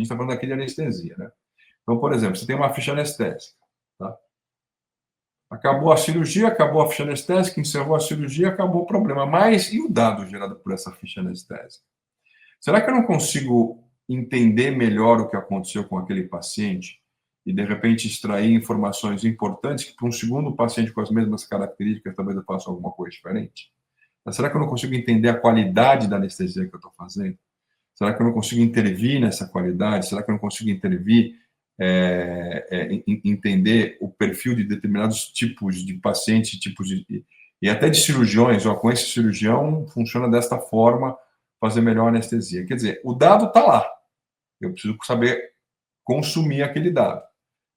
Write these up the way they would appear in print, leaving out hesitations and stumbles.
gente está falando aqui de anestesia, né? Então, por exemplo, você tem uma ficha anestésica, tá? Acabou a cirurgia, acabou a ficha anestésica, encerrou a cirurgia, acabou o problema. Mas e o dado gerado por essa ficha anestésica? Será que eu não consigo entender melhor o que aconteceu com aquele paciente e, de repente, extrair informações importantes que, para um segundo paciente com as mesmas características, talvez eu faça alguma coisa diferente? Mas será que eu não consigo entender a qualidade da anestesia que eu estou fazendo? Será que eu não consigo intervir nessa qualidade? Será que eu não consigo intervir, entender o perfil de determinados tipos de pacientes, e até de cirurgiões? Ó, com esse cirurgião funciona desta forma, fazer melhor anestesia. Quer dizer, o dado está lá. Eu preciso saber consumir aquele dado,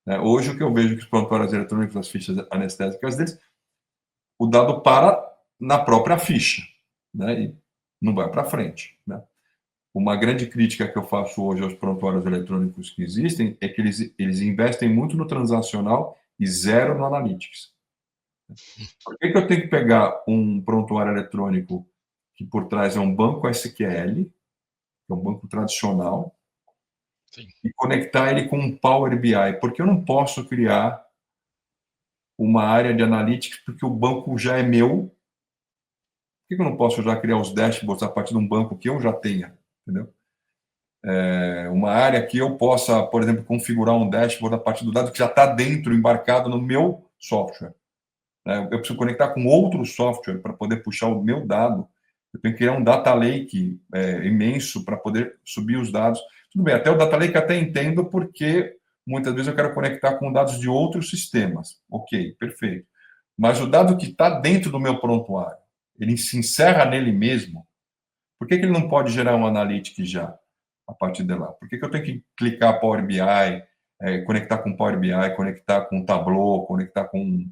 né? Hoje, o que eu vejo que os prontuários eletrônicos, as fichas anestésicas deles, o dado para na própria ficha, né? E não vai para frente, né? Uma grande crítica que eu faço hoje aos prontuários eletrônicos que existem é que eles investem muito no transacional e zero no analytics. Por que eu tenho que pegar um prontuário eletrônico que por trás é um banco SQL, que é um banco tradicional, sim, e conectar ele com um Power BI? Porque eu não posso criar uma área de analytics porque o banco já é meu. Por que eu não posso já criar os dashboards a partir de um banco que eu já tenha? Entendeu? Uma área que eu possa, por exemplo, configurar um dashboard a partir do dado que já está dentro, embarcado no meu software. Eu preciso conectar com outro software para poder puxar o meu dado. Eu tenho que criar um data lake imenso para poder subir os dados. Tudo bem, até o data lake até entendo, porque muitas vezes eu quero conectar com dados de outros sistemas. Ok, perfeito. Mas o dado que está dentro do meu prontuário, ele se encerra nele mesmo. Por que ele não pode gerar um analytics já, a partir de lá? Por que eu tenho que clicar Power BI, conectar com Power BI, conectar com Tableau, conectar com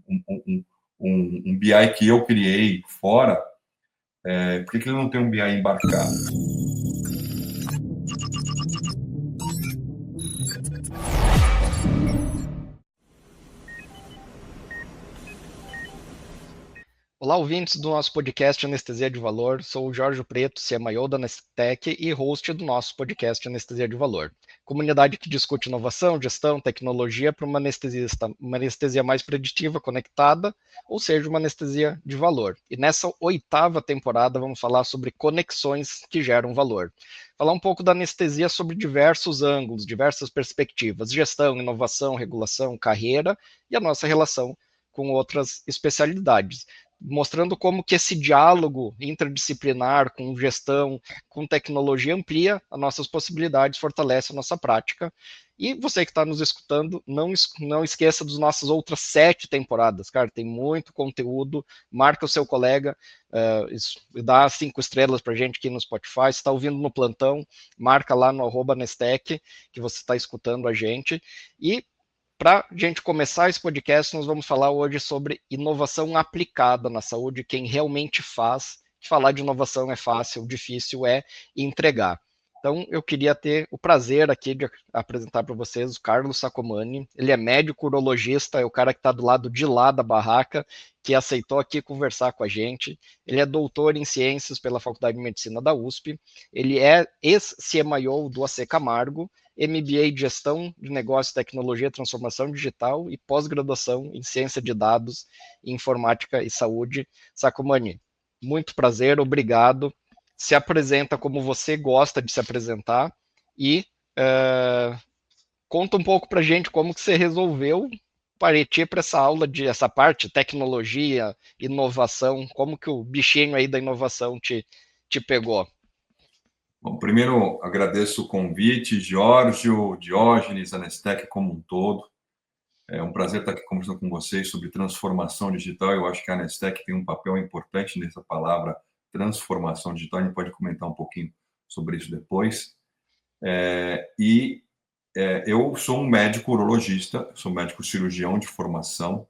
um BI que eu criei fora? Por que ele não tem um BI embarcado? Olá, ouvintes do nosso podcast Anestesia de Valor. Sou o Jorge Preto, CMIO da Nestec e host do nosso podcast Anestesia de Valor. Comunidade que discute inovação, gestão, tecnologia para uma anestesia mais preditiva, conectada, ou seja, uma anestesia de valor. E nessa 8ª temporada vamos falar sobre conexões que geram valor. Falar um pouco da anestesia sobre diversos ângulos, diversas perspectivas, gestão, inovação, regulação, carreira e a nossa relação com outras especialidades, mostrando como que esse diálogo interdisciplinar com gestão, com tecnologia, amplia as nossas possibilidades, fortalece a nossa prática. E você que está nos escutando, não esqueça das nossas outras 7 temporadas, cara, tem muito conteúdo, marca o seu colega, dá 5 estrelas para a gente aqui no Spotify, se está ouvindo no plantão, marca lá no @Nestec, que você está escutando a gente, e para a gente começar esse podcast, nós vamos falar hoje sobre inovação aplicada na saúde, quem realmente faz. Falar de inovação é fácil, difícil é entregar. Então, eu queria ter o prazer aqui de apresentar para vocês o Carlos Sacomani. Ele é médico urologista, é o cara que está do lado de lá da barraca, que aceitou aqui conversar com a gente. Ele é doutor em ciências pela Faculdade de Medicina da USP. Ele é ex-CMIO do AC Camargo, MBA de Gestão de Negócios, Tecnologia, Transformação Digital e pós-graduação em Ciência de Dados, Informática e Saúde. Sacomani, muito prazer, obrigado. Se apresenta como você gosta de se apresentar e conta um pouco para a gente como que você resolveu partir para essa parte, tecnologia, inovação, como que o bichinho aí da inovação te pegou? Bom, primeiro agradeço o convite, Giorgio, Diógenes, a Nestec como um todo. É um prazer estar aqui conversando com vocês sobre transformação digital. Eu acho que a Nestec tem um papel importante nessa palavra transformação digital. A gente pode comentar um pouquinho sobre isso depois. Eu sou um médico urologista, sou médico cirurgião de formação.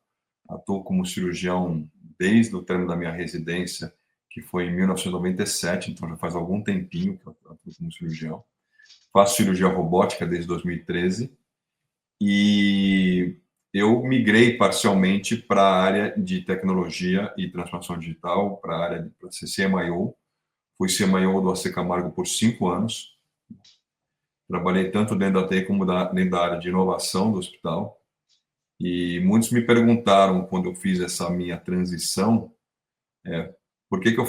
Atuo como cirurgião desde o término da minha residência, que foi em 1997, então já faz algum tempinho que eu atuo como cirurgião. Faço cirurgia robótica desde 2013 e eu migrei parcialmente para a área de tecnologia e transformação digital, para a área de ser CMIO. Fui CMIO do AC Camargo por 5 anos. Trabalhei tanto dentro da TI como dentro da área de inovação do hospital. E muitos me perguntaram, quando eu fiz essa minha transição, por que eu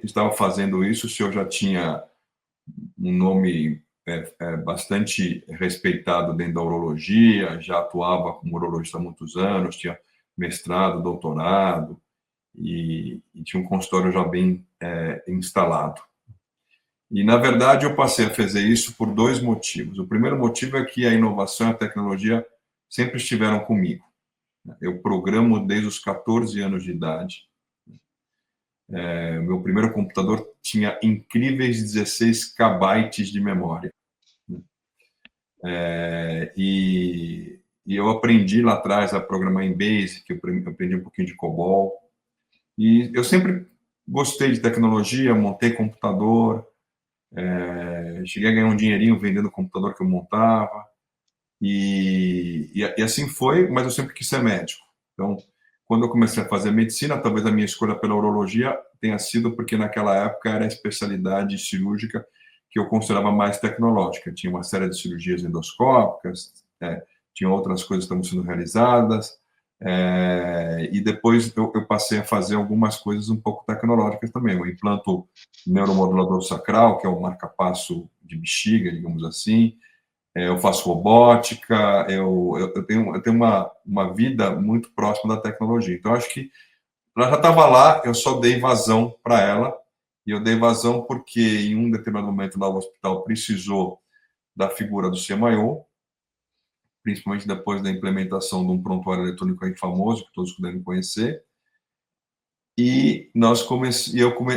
estava fazendo isso se eu já tinha um nome bastante respeitado dentro da urologia, já atuava como urologista há muitos anos, tinha mestrado, doutorado, e tinha um consultório já bem instalado. E, na verdade, eu passei a fazer isso por dois motivos. O primeiro motivo é que a inovação e a tecnologia sempre estiveram comigo. Eu programo desde os 14 anos de idade. Meu primeiro computador tinha incríveis 16 KB de memória. E eu aprendi lá atrás a programar em Basic, eu aprendi um pouquinho de COBOL. E eu sempre gostei de tecnologia, montei computador, cheguei a ganhar um dinheirinho vendendo o computador que eu montava. E assim foi, mas eu sempre quis ser médico. Então, quando eu comecei a fazer medicina, talvez a minha escolha pela urologia tenha sido porque naquela época era a especialidade cirúrgica que eu considerava mais tecnológica. Tinha uma série de cirurgias endoscópicas, tinha outras coisas que estavam sendo realizadas, e depois eu passei a fazer algumas coisas um pouco tecnológicas também. Eu implanto neuromodulador sacral, que é o marca-passo de bexiga, digamos assim. Eu faço robótica, eu tenho uma vida muito próxima da tecnologia. Então, acho que ela já estava lá, eu só dei vazão para ela, e eu dei vazão porque, em um determinado momento, lá o hospital precisou da figura do CMIO, principalmente depois da implementação de um prontuário eletrônico aí famoso, que todos devem conhecer, e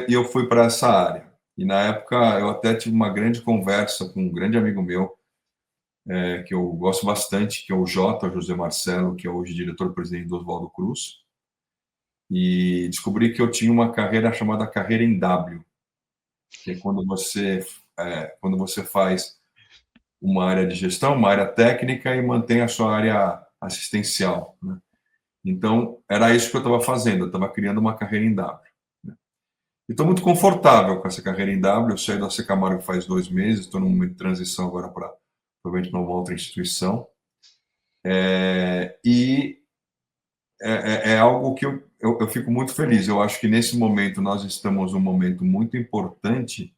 eu fui para essa área. E, na época, eu até tive uma grande conversa com um grande amigo meu, que eu gosto bastante, que é o José Marcelo, que é hoje diretor-presidente do Oswaldo Cruz, e descobri que eu tinha uma carreira chamada carreira em W, que é quando você faz uma área de gestão, uma área técnica e mantém a sua área assistencial, né? Então, era isso que eu estava fazendo, eu estava criando uma carreira em W, né? E estou muito confortável com essa carreira em W, eu saí da Camargo faz 2 meses, estou num momento de transição agora para, provavelmente, uma outra instituição. E é algo que eu fico muito feliz. Eu acho que nesse momento nós estamos num momento muito importante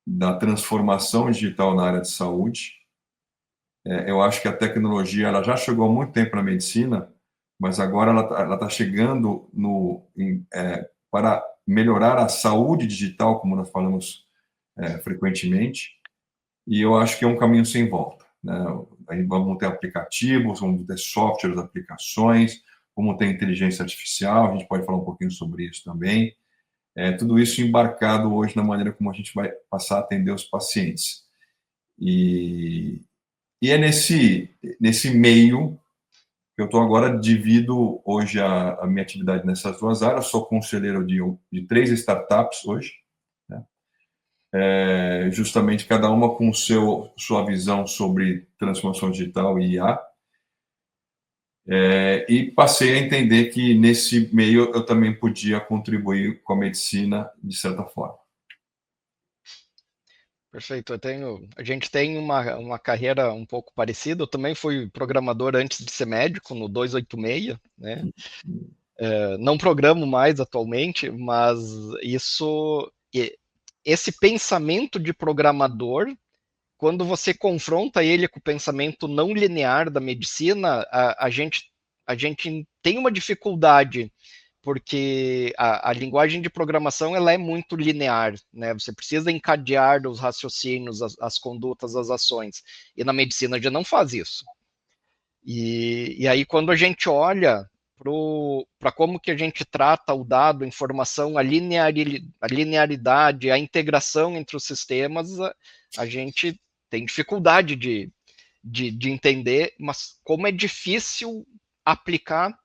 da transformação digital na área de saúde. Eu acho que a tecnologia ela já chegou há muito tempo na medicina, mas agora ela tá chegando para melhorar a saúde digital, como nós falamos frequentemente, e eu acho que é um caminho sem volta, né? Aí vamos ter aplicativos, vamos ter softwares, aplicações, vamos ter inteligência artificial, a gente pode falar um pouquinho sobre isso também. Tudo isso embarcado hoje na maneira como a gente vai passar a atender os pacientes. E é nesse meio que eu estou agora, divido hoje a minha atividade nessas duas áreas, sou conselheiro de 3 startups hoje, né? Justamente cada uma com sua visão sobre transformação digital e IA. E passei a entender que nesse meio eu também podia contribuir com a medicina de certa forma. Perfeito. A gente tem uma carreira um pouco parecida. Eu também fui programador antes de ser médico, no 286, né? Não programo mais atualmente, mas esse pensamento de programador, quando você confronta ele com o pensamento não linear da medicina, a gente tem uma dificuldade, porque a linguagem de programação ela é muito linear, né? Você precisa encadear os raciocínios, as condutas, as ações. E na medicina a gente não faz isso. E aí, quando a gente olha para como que a gente trata o dado, a informação, a linearidade, a integração entre os sistemas, a gente tem dificuldade de entender, mas como é difícil aplicar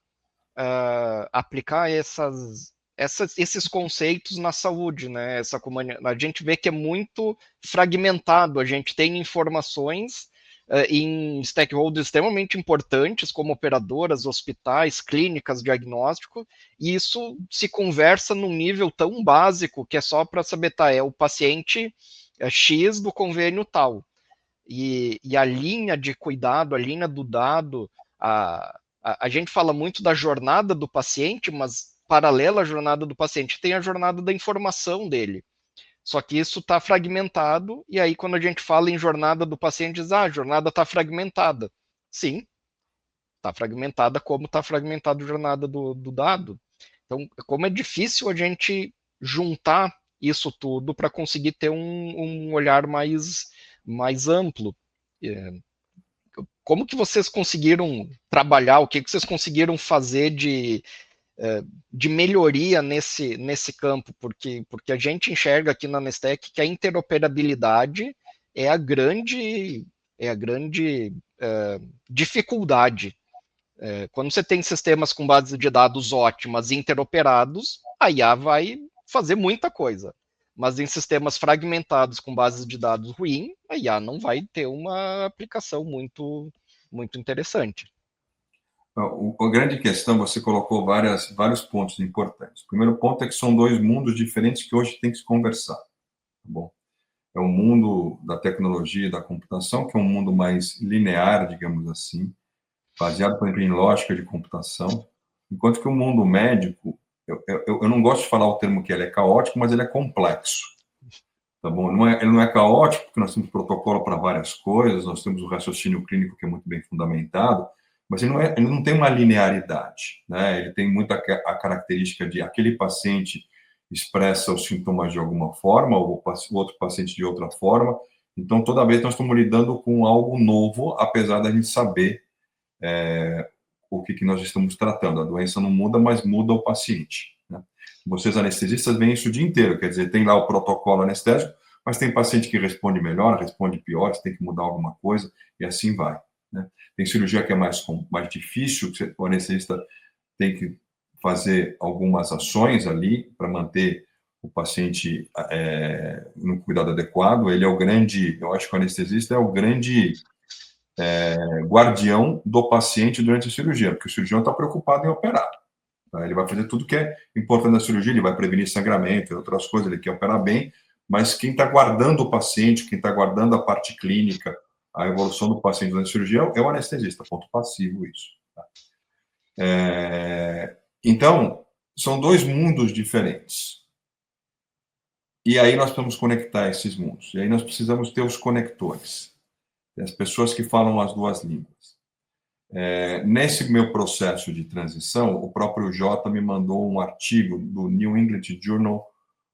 esses conceitos na saúde, né? A gente vê que é muito fragmentado, a gente tem informações em stakeholders extremamente importantes, como operadoras, hospitais, clínicas, diagnóstico, e isso se conversa num nível tão básico que é só para saber, tá, é o paciente X do convênio tal. e a linha de cuidado, a linha do dado, a gente fala muito da jornada do paciente, mas paralela à jornada do paciente tem a jornada da informação dele. Só que isso está fragmentado, e aí quando a gente fala em jornada do paciente, diz, a jornada está fragmentada. Sim, está fragmentada como está fragmentada a jornada do dado. Então, como é difícil a gente juntar isso tudo para conseguir ter um olhar mais amplo. Como que vocês conseguiram trabalhar, o que vocês conseguiram fazer de melhoria nesse campo? Porque a gente enxerga aqui na Nestec que a interoperabilidade é a grande dificuldade. Quando você tem sistemas com bases de dados ótimas interoperados, a IA vai fazer muita coisa. Mas em sistemas fragmentados com bases de dados ruins, a IA não vai ter uma aplicação muito interessante. A grande questão, você colocou vários pontos importantes. O primeiro ponto é que são dois mundos diferentes que hoje tem que se conversar. Tá bom? É o mundo da tecnologia e da computação, que é um mundo mais linear, digamos assim, baseado, por exemplo, em lógica de computação, enquanto que o mundo médico, eu não gosto de falar o termo que ele é caótico, mas ele é complexo. Tá bom? Ele não é caótico, porque nós temos protocolo para várias coisas, nós temos o raciocínio clínico que é muito bem fundamentado, mas ele não tem uma linearidade, né? Ele tem muita a característica de aquele paciente expressa os sintomas de alguma forma, o outro paciente de outra forma. Então, toda vez nós estamos lidando com algo novo, apesar da gente saber o que nós estamos tratando. A doença não muda, mas muda o paciente, né? Vocês anestesistas veem isso o dia inteiro, quer dizer, tem lá o protocolo anestésico, mas tem paciente que responde melhor, responde pior, você tem que mudar alguma coisa, e assim vai, né? Tem cirurgia que é mais difícil, que o anestesista tem que fazer algumas ações ali para manter o paciente no cuidado adequado. Ele é o grande, eu acho que o anestesista é o grande guardião do paciente durante a cirurgia, porque o cirurgião está preocupado em operar. Tá? Ele vai fazer tudo que é importante na cirurgia, ele vai prevenir sangramento e outras coisas, ele quer operar bem, mas quem está guardando o paciente, quem está guardando a parte clínica, a evolução do paciente na cirurgia é o anestesista, ponto passivo isso. Tá? Então, são dois mundos diferentes. E aí nós precisamos conectar esses mundos. E aí nós precisamos ter os conectores. As pessoas que falam as duas línguas. Nesse meu processo de transição, o próprio Jota me mandou um artigo do New England Journal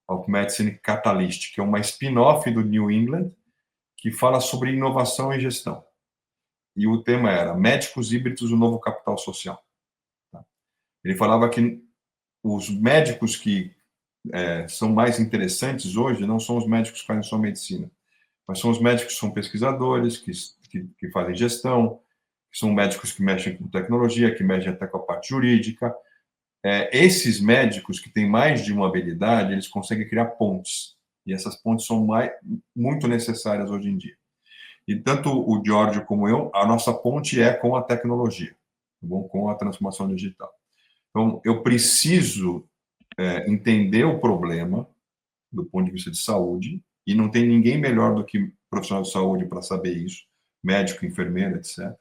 of Medicine Catalyst, que é uma spin-off do New England, que fala sobre inovação e gestão. E o tema era Médicos Híbridos, o novo capital social. Ele falava que os médicos que são mais interessantes hoje não são os médicos que fazem só medicina, mas são os médicos que são pesquisadores, que fazem gestão, que são médicos que mexem com tecnologia, que mexem até com a parte jurídica. Esses médicos que têm mais de uma habilidade, eles conseguem criar pontes, e essas pontes são muito necessárias hoje em dia. E tanto o Giorgio como eu, a nossa ponte é com a tecnologia, tá bom? Com a transformação digital. Então, eu preciso entender o problema do ponto de vista de saúde, e não tem ninguém melhor do que profissional de saúde para saber isso, médico, enfermeiro, etc.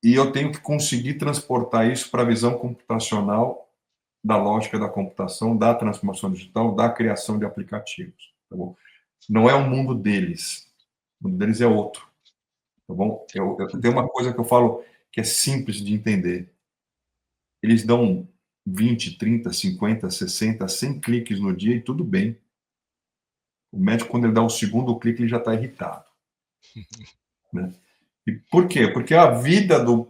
E eu tenho que conseguir transportar isso para a visão computacional da lógica da computação, da transformação digital, da criação de aplicativos. Tá bom? Não é o mundo deles. O mundo deles é outro. Tá bom? Eu tenho uma coisa que eu falo que é simples de entender. Eles dão 20, 30, 50, 60, 100 cliques no dia e tudo bem. O médico, quando ele dá o segundo clique, ele já está irritado. Né? E por quê? Porque a vida do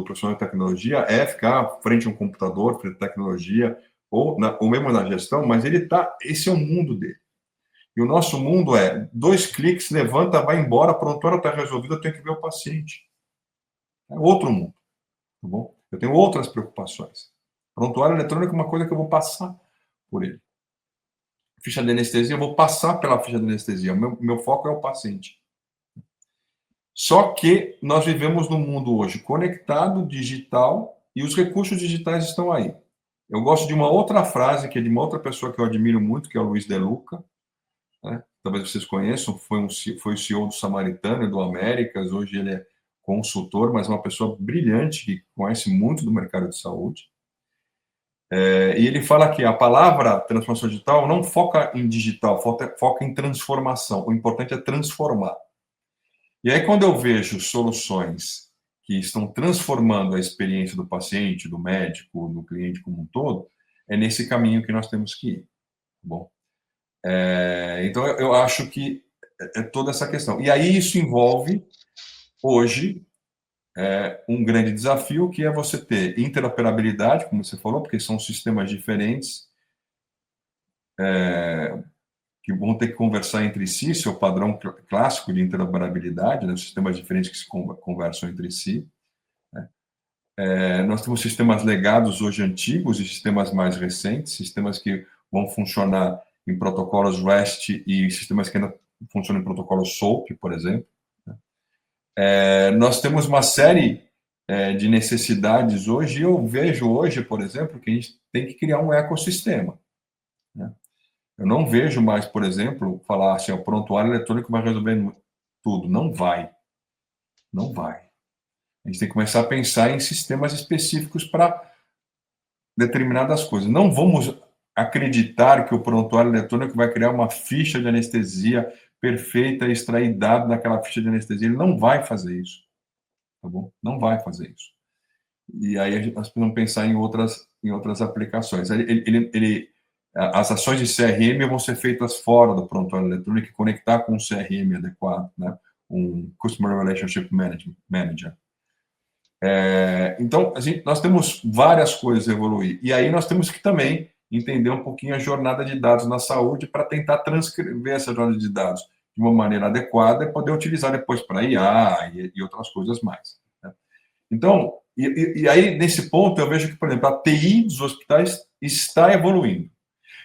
profissional de tecnologia é ficar frente a um computador, frente à tecnologia, ou mesmo na gestão, mas esse é o mundo dele. E o nosso mundo é 2 cliques, levanta, vai embora, pronto, a hora está resolvida, eu tenho que ver o paciente. É outro mundo. Tá bom? Eu tenho outras preocupações. Prontuário eletrônico é uma coisa que eu vou passar por ele. Ficha de anestesia, eu vou passar pela ficha de anestesia. Meu foco é o paciente. Só que nós vivemos num mundo hoje conectado, digital, e os recursos digitais estão aí. Eu gosto de uma outra frase, que é de uma outra pessoa que eu admiro muito, que é o Luiz De Luca. Né? talvez vocês conheçam, foi o CEO do Samaritano e do Américas, hoje ele é consultor, mas é uma pessoa brilhante, que conhece muito do mercado de saúde. E ele fala que a palavra transformação digital não foca em digital, foca em transformação. O importante é transformar. E aí, quando eu vejo soluções que estão transformando a experiência do paciente, do médico, do cliente como um todo, é nesse caminho que nós temos que ir. Tá bom, então eu acho que é toda essa questão. E aí isso envolve, hoje, um grande desafio, que é você ter interoperabilidade, como você falou, porque são sistemas diferentes, que vão ter que conversar entre si, seu padrão clássico de interoperabilidade, né, sistemas diferentes que se conversam entre si. Nós temos sistemas legados hoje antigos e sistemas mais recentes, sistemas que vão funcionar em protocolos REST e sistemas que ainda funcionam em protocolos SOAP, por exemplo. Nós temos uma série de necessidades hoje, e eu vejo hoje, por exemplo, que a gente tem que criar um ecossistema. Né? Eu não vejo mais, por exemplo, falar assim, o prontuário eletrônico vai resolver tudo. Não vai. Não vai. A gente tem que começar a pensar em sistemas específicos para determinadas coisas. Não vamos acreditar que o prontuário eletrônico vai criar uma ficha de anestesia perfeita e extrair dado daquela ficha de anestesia. Ele não vai fazer isso. Tá bom? Não vai fazer isso. E aí nós precisamos pensar em outras aplicações. As ações de CRM vão ser feitas fora do prontuário eletrônico e conectar com um CRM adequado, né? Um Customer Relationship Manager. Então, nós temos várias coisas a evoluir. E aí nós temos que também entender um pouquinho a jornada de dados na saúde para tentar transcrever essa jornada de dados de uma maneira adequada e poder utilizar depois para IA e outras coisas mais. Né? Então, e aí, nesse ponto, eu vejo que, por exemplo, a TI dos hospitais está evoluindo.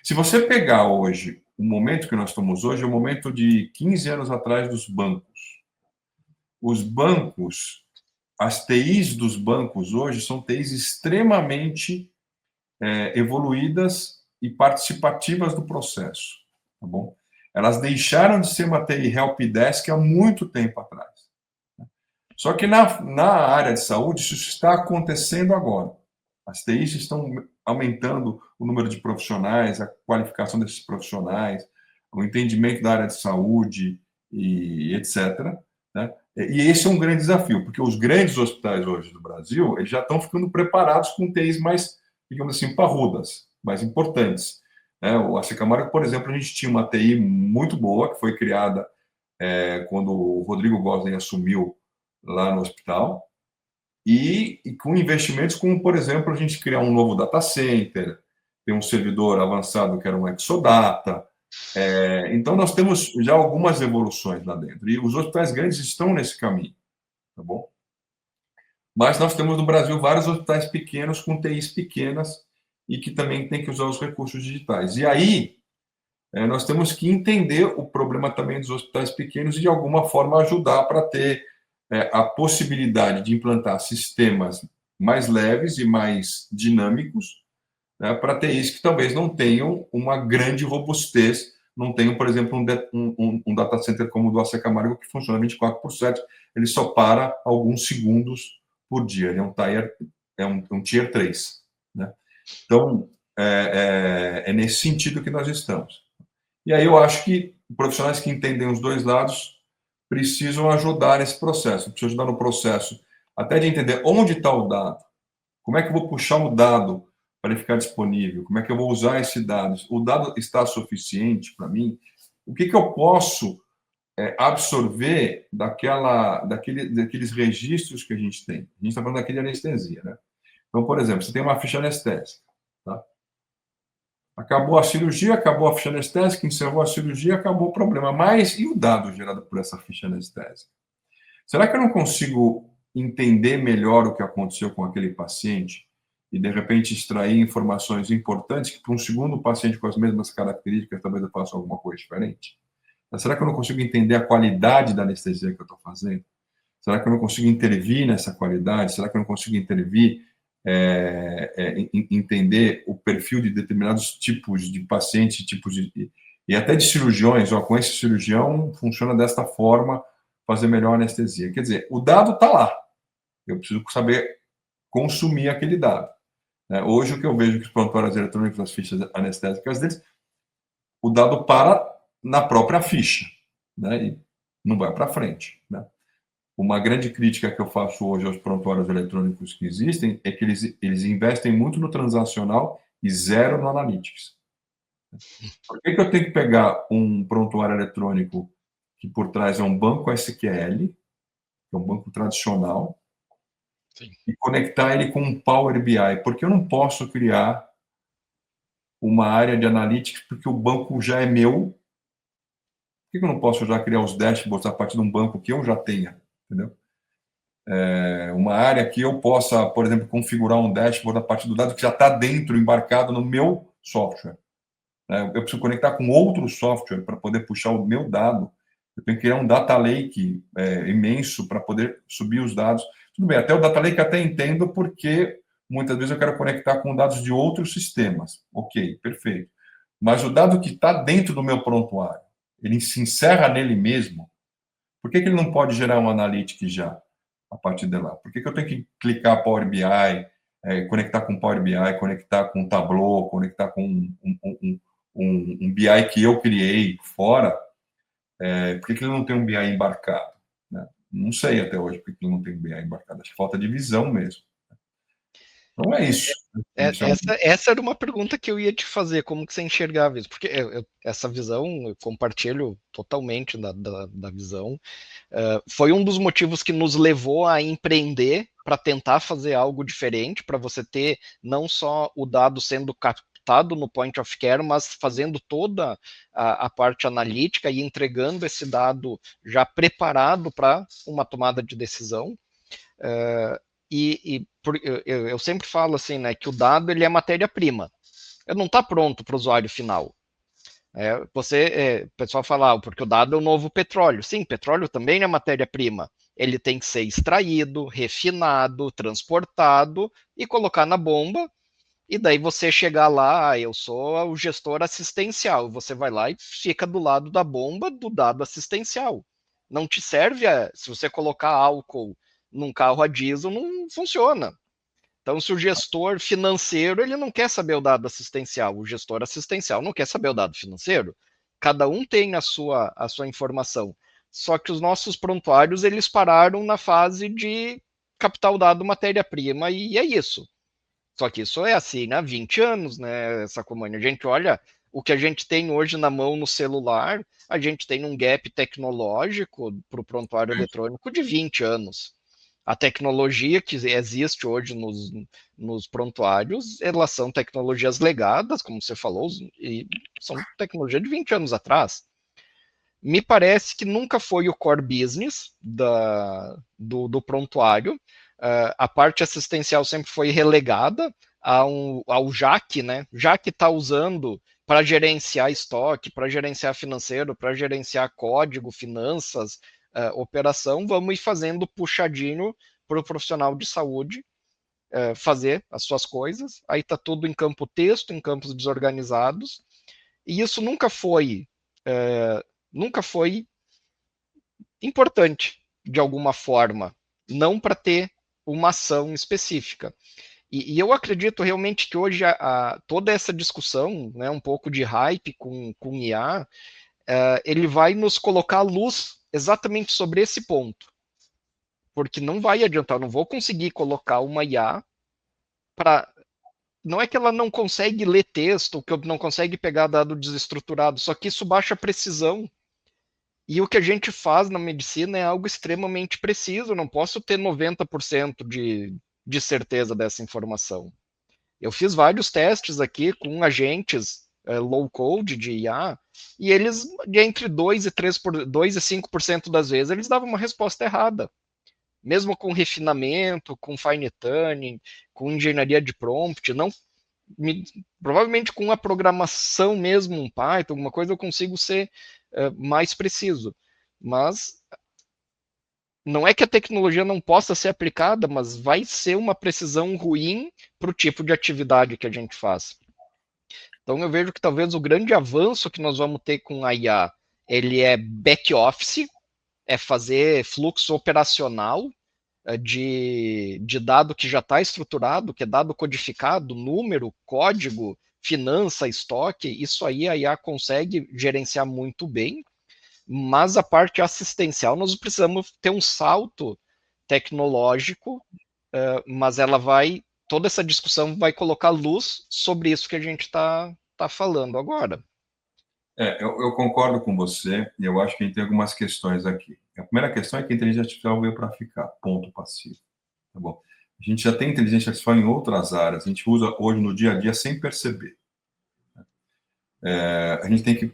Se você pegar hoje, o momento que nós estamos hoje, é o momento de 15 anos atrás dos bancos. Os bancos, as TIs dos bancos hoje são TIs extremamente evoluídas e participativas do processo. Tá bom? Elas deixaram de ser uma TI helpdesk há muito tempo atrás. Só que na área de saúde, isso está acontecendo agora. As TIs estão aumentando o número de profissionais, a qualificação desses profissionais, o entendimento da área de saúde e etc. Né? E esse é um grande desafio, porque os grandes hospitais hoje do Brasil, eles já estão ficando preparados com TIs mais, digamos assim, parrudas, mais importantes. O AC Camargo, por exemplo, a gente tinha uma TI muito boa, que foi criada quando o Rodrigo Gosling assumiu lá no hospital, e com investimentos como, por exemplo, a gente criar um novo data center, ter um servidor avançado que era um Exodata. Então, nós temos já algumas evoluções lá dentro, e os hospitais grandes estão nesse caminho, tá bom? Mas nós temos no Brasil vários hospitais pequenos com TIs pequenas e que também tem que usar os recursos digitais. E aí, nós temos que entender o problema também dos hospitais pequenos e, de alguma forma, ajudar para ter a possibilidade de implantar sistemas mais leves e mais dinâmicos, né, para TIs que talvez não tenham uma grande robustez, não tenham, por exemplo, um data center como o do AC Camargo, que funciona 24/7, ele só para alguns segundos por dia, ele é um tier 3. Né? Então, é nesse sentido que nós estamos. E aí eu acho que profissionais que entendem os dois lados precisam ajudar nesse processo, precisam ajudar no processo até de entender onde está o dado, como é que eu vou puxar o dado para ele ficar disponível, como é que eu vou usar esse dado, o dado está suficiente para mim, o que eu posso absorver daqueles registros que a gente tem. A gente está falando aqui de anestesia, né? Então, por exemplo, você tem uma ficha anestésica, tá? Acabou a cirurgia, acabou a ficha anestésica, encerrou a cirurgia, acabou o problema. Mas e o dado gerado por essa ficha anestésica? Será que eu não consigo entender melhor o que aconteceu com aquele paciente e, de repente, extrair informações importantes que, para um segundo paciente com as mesmas características, talvez eu faça alguma coisa diferente? Será que eu não consigo entender a qualidade da anestesia que eu estou fazendo? Será que eu não consigo intervir nessa qualidade? Será que eu não consigo intervir entender o perfil de determinados tipos de pacientes, tipos e até de cirurgiões, com esse cirurgião funciona desta forma, fazer melhor anestesia. Quer dizer, o dado está lá, eu preciso saber consumir aquele dado. Né? Hoje, o que eu vejo que os prontuários eletrônicos, as fichas anestésicas deles, o dado para na própria ficha, né? E não vai para frente. Né? Uma grande crítica que eu faço hoje aos prontuários eletrônicos que existem é que eles investem muito no transacional e zero no analytics. Por que eu tenho que pegar um prontuário eletrônico que por trás é um banco SQL, que é um banco tradicional, Sim. e conectar ele com um Power BI? Porque eu não posso criar uma área de analytics porque o banco já é meu. Por que eu não posso já criar os dashboards a partir de um banco que eu já tenha? Entendeu? Uma área que eu possa, por exemplo, configurar um dashboard a partir do dado que já está dentro, embarcado no meu software. Eu preciso conectar com outro software para poder puxar o meu dado. Eu tenho que criar um data lake imenso para poder subir os dados. Tudo bem, até o data lake até entendo, porque muitas vezes eu quero conectar com dados de outros sistemas. Ok, perfeito. Mas o dado que está dentro do meu prontuário, ele se encerra nele mesmo. Por que ele não pode gerar um analytics já, a partir de lá? Por que eu tenho que clicar Power BI, conectar com Power BI, conectar com Tableau, conectar com um BI que eu criei fora? Por que ele não tem um BI embarcado? Né? Não sei até hoje por que ele não tem um BI embarcado. Acho que falta de visão mesmo. Então é isso. Essa era uma pergunta que eu ia te fazer, como que você enxergava isso? Porque essa visão, eu compartilho totalmente da visão. Foi um dos motivos que nos levou a empreender para tentar fazer algo diferente, para você ter não só o dado sendo captado no point of care, mas fazendo toda a parte analítica e entregando esse dado já preparado para uma tomada de decisão. Eu sempre falo assim, né, que o dado ele é matéria-prima. Ele não está pronto para o usuário final. O pessoal fala, porque o dado é o novo petróleo. Sim, petróleo também é matéria-prima. Ele tem que ser extraído, refinado, transportado e colocar na bomba. E daí você chegar lá, eu sou o gestor assistencial. Você vai lá e fica do lado da bomba do dado assistencial. Não te serve, se você colocar álcool num carro a diesel, não funciona. Então, se o gestor financeiro, ele não quer saber o dado assistencial, o gestor assistencial não quer saber o dado financeiro. Cada um tem a sua informação. Só que os nossos prontuários, eles pararam na fase de captar o dado matéria-prima e é isso. Só que isso é assim, né? Há 20 anos, né, Sacomani? A gente olha o que a gente tem hoje na mão no celular, a gente tem um gap tecnológico para o prontuário eletrônico de 20 anos. A tecnologia que existe hoje nos prontuários, elas são tecnologias legadas, como você falou, e são tecnologia de 20 anos atrás. Me parece que nunca foi o core business do prontuário. A parte assistencial sempre foi relegada ao JAC, né? JAC está usando para gerenciar estoque, para gerenciar financeiro, para gerenciar código, finanças, operação. Vamos ir fazendo puxadinho para o profissional de saúde fazer as suas coisas. Aí está tudo em campo texto, em campos desorganizados. E isso nunca foi importante de alguma forma, não para ter uma ação específica. E eu acredito realmente que hoje toda essa discussão, né, um pouco de hype com IA, ele vai nos colocar a luz exatamente sobre esse ponto. Porque não vai adiantar, eu não vou conseguir colocar uma IA para. Não é que ela não consegue ler texto, que não consegue pegar dado desestruturado, só que isso baixa a precisão. E o que a gente faz na medicina é algo extremamente preciso, eu não posso ter 90% de certeza dessa informação. Eu fiz vários testes aqui com agentes low code de IA, e eles, de entre 2 e 5% das vezes, eles davam uma resposta errada. Mesmo com refinamento, com fine tuning, com engenharia de prompt, não provavelmente com a programação mesmo, um Python, alguma coisa, eu consigo ser mais preciso. Mas não é que a tecnologia não possa ser aplicada, mas vai ser uma precisão ruim para o tipo de atividade que a gente faz. Então, eu vejo que talvez o grande avanço que nós vamos ter com a IA, ele é back-office, é fazer fluxo operacional de dado que já está estruturado, que é dado codificado, número, código, finança, estoque, isso aí a IA consegue gerenciar muito bem, mas a parte assistencial nós precisamos ter um salto tecnológico, mas toda essa discussão vai colocar luz sobre isso que a gente está falando agora. Eu concordo com você, e eu acho que a gente tem algumas questões aqui. A primeira questão é que a inteligência artificial veio para ficar, ponto passivo. Tá bom? A gente já tem inteligência artificial em outras áreas, a gente usa hoje no dia a dia sem perceber. A gente tem que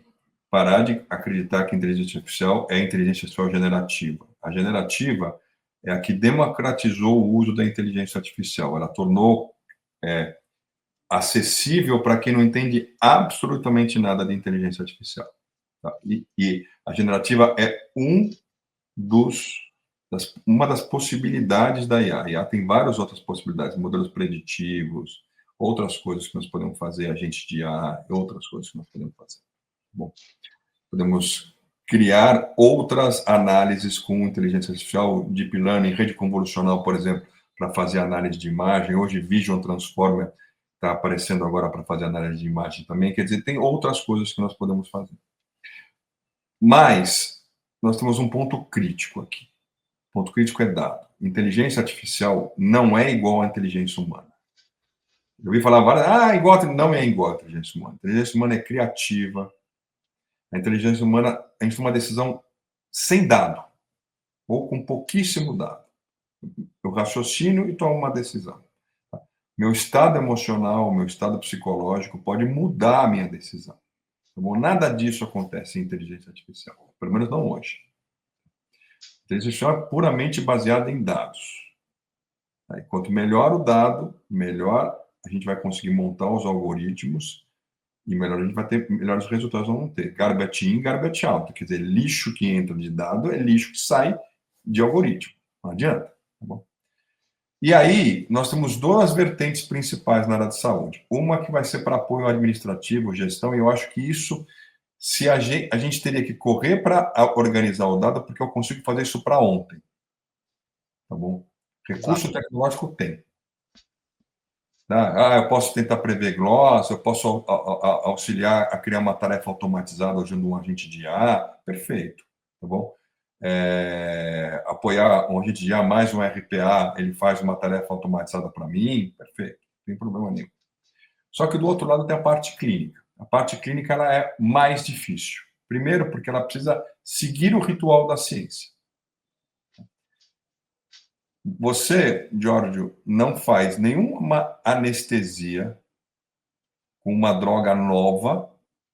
parar de acreditar que a inteligência artificial é a inteligência artificial generativa. A generativa é a que democratizou o uso da inteligência artificial. Ela tornou acessível para quem não entende absolutamente nada de inteligência artificial. Tá? E a generativa é uma das possibilidades da IA. A IA tem várias outras possibilidades, modelos preditivos, outras coisas que nós podemos fazer, agentes de IA, outras coisas que nós podemos fazer. Bom, podemos criar outras análises com inteligência artificial, deep learning, rede convolucional, por exemplo, para fazer análise de imagem. Hoje, Vision Transformer está aparecendo agora para fazer análise de imagem também. Quer dizer, tem outras coisas que nós podemos fazer. Mas nós temos um ponto crítico aqui. O ponto crítico é dado. Inteligência artificial não é igual à inteligência humana. Eu ouvi falar várias, não é igual à inteligência humana. A inteligência humana é criativa. A inteligência humana, a gente toma uma decisão sem dado, ou com pouquíssimo dado. Eu raciocino e tomo uma decisão. Meu estado emocional, meu estado psicológico pode mudar a minha decisão. Tá bom? Nada disso acontece em inteligência artificial, pelo menos não hoje. A inteligência artificial é puramente baseada em dados. Aí, quanto melhor o dado, melhor a gente vai conseguir montar os algoritmos e melhor a gente vai ter, melhores resultados vamos ter. Garbage in, garbage out. Quer dizer, lixo que entra de dado é lixo que sai de algoritmo. Não adianta. Tá bom? E aí, nós temos duas vertentes principais na área de saúde. Uma que vai ser para apoio administrativo, gestão, e eu acho que isso, se a gente teria que correr para organizar o dado, porque eu consigo fazer isso para ontem. Tá bom? Recurso tecnológico tem. Eu posso tentar prever gloss, eu posso auxiliar a criar uma tarefa automatizada usando um agente de IA, perfeito, tá bom? Apoiar um agente de IA mais um RPA, ele faz uma tarefa automatizada para mim, perfeito, não tem problema nenhum. Só que do outro lado tem a parte clínica. A parte clínica ela é mais difícil. Primeiro, porque ela precisa seguir o ritual da ciência. Você, Giorgio, não faz nenhuma anestesia com uma droga nova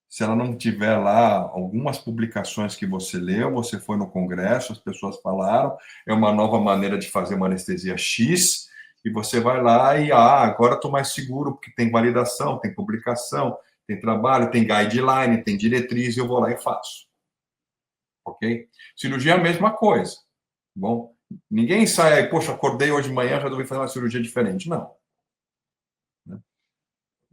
se ela não tiver lá algumas publicações que você leu, você foi no congresso, as pessoas falaram, é uma nova maneira de fazer uma anestesia X, e você vai lá e, agora estou mais seguro, porque tem validação, tem publicação, tem trabalho, tem guideline, tem diretriz, e eu vou lá e faço. Ok? Cirurgia é a mesma coisa. Bom, ninguém sai aí, poxa, acordei hoje de manhã, resolvi fazer uma cirurgia diferente. Não.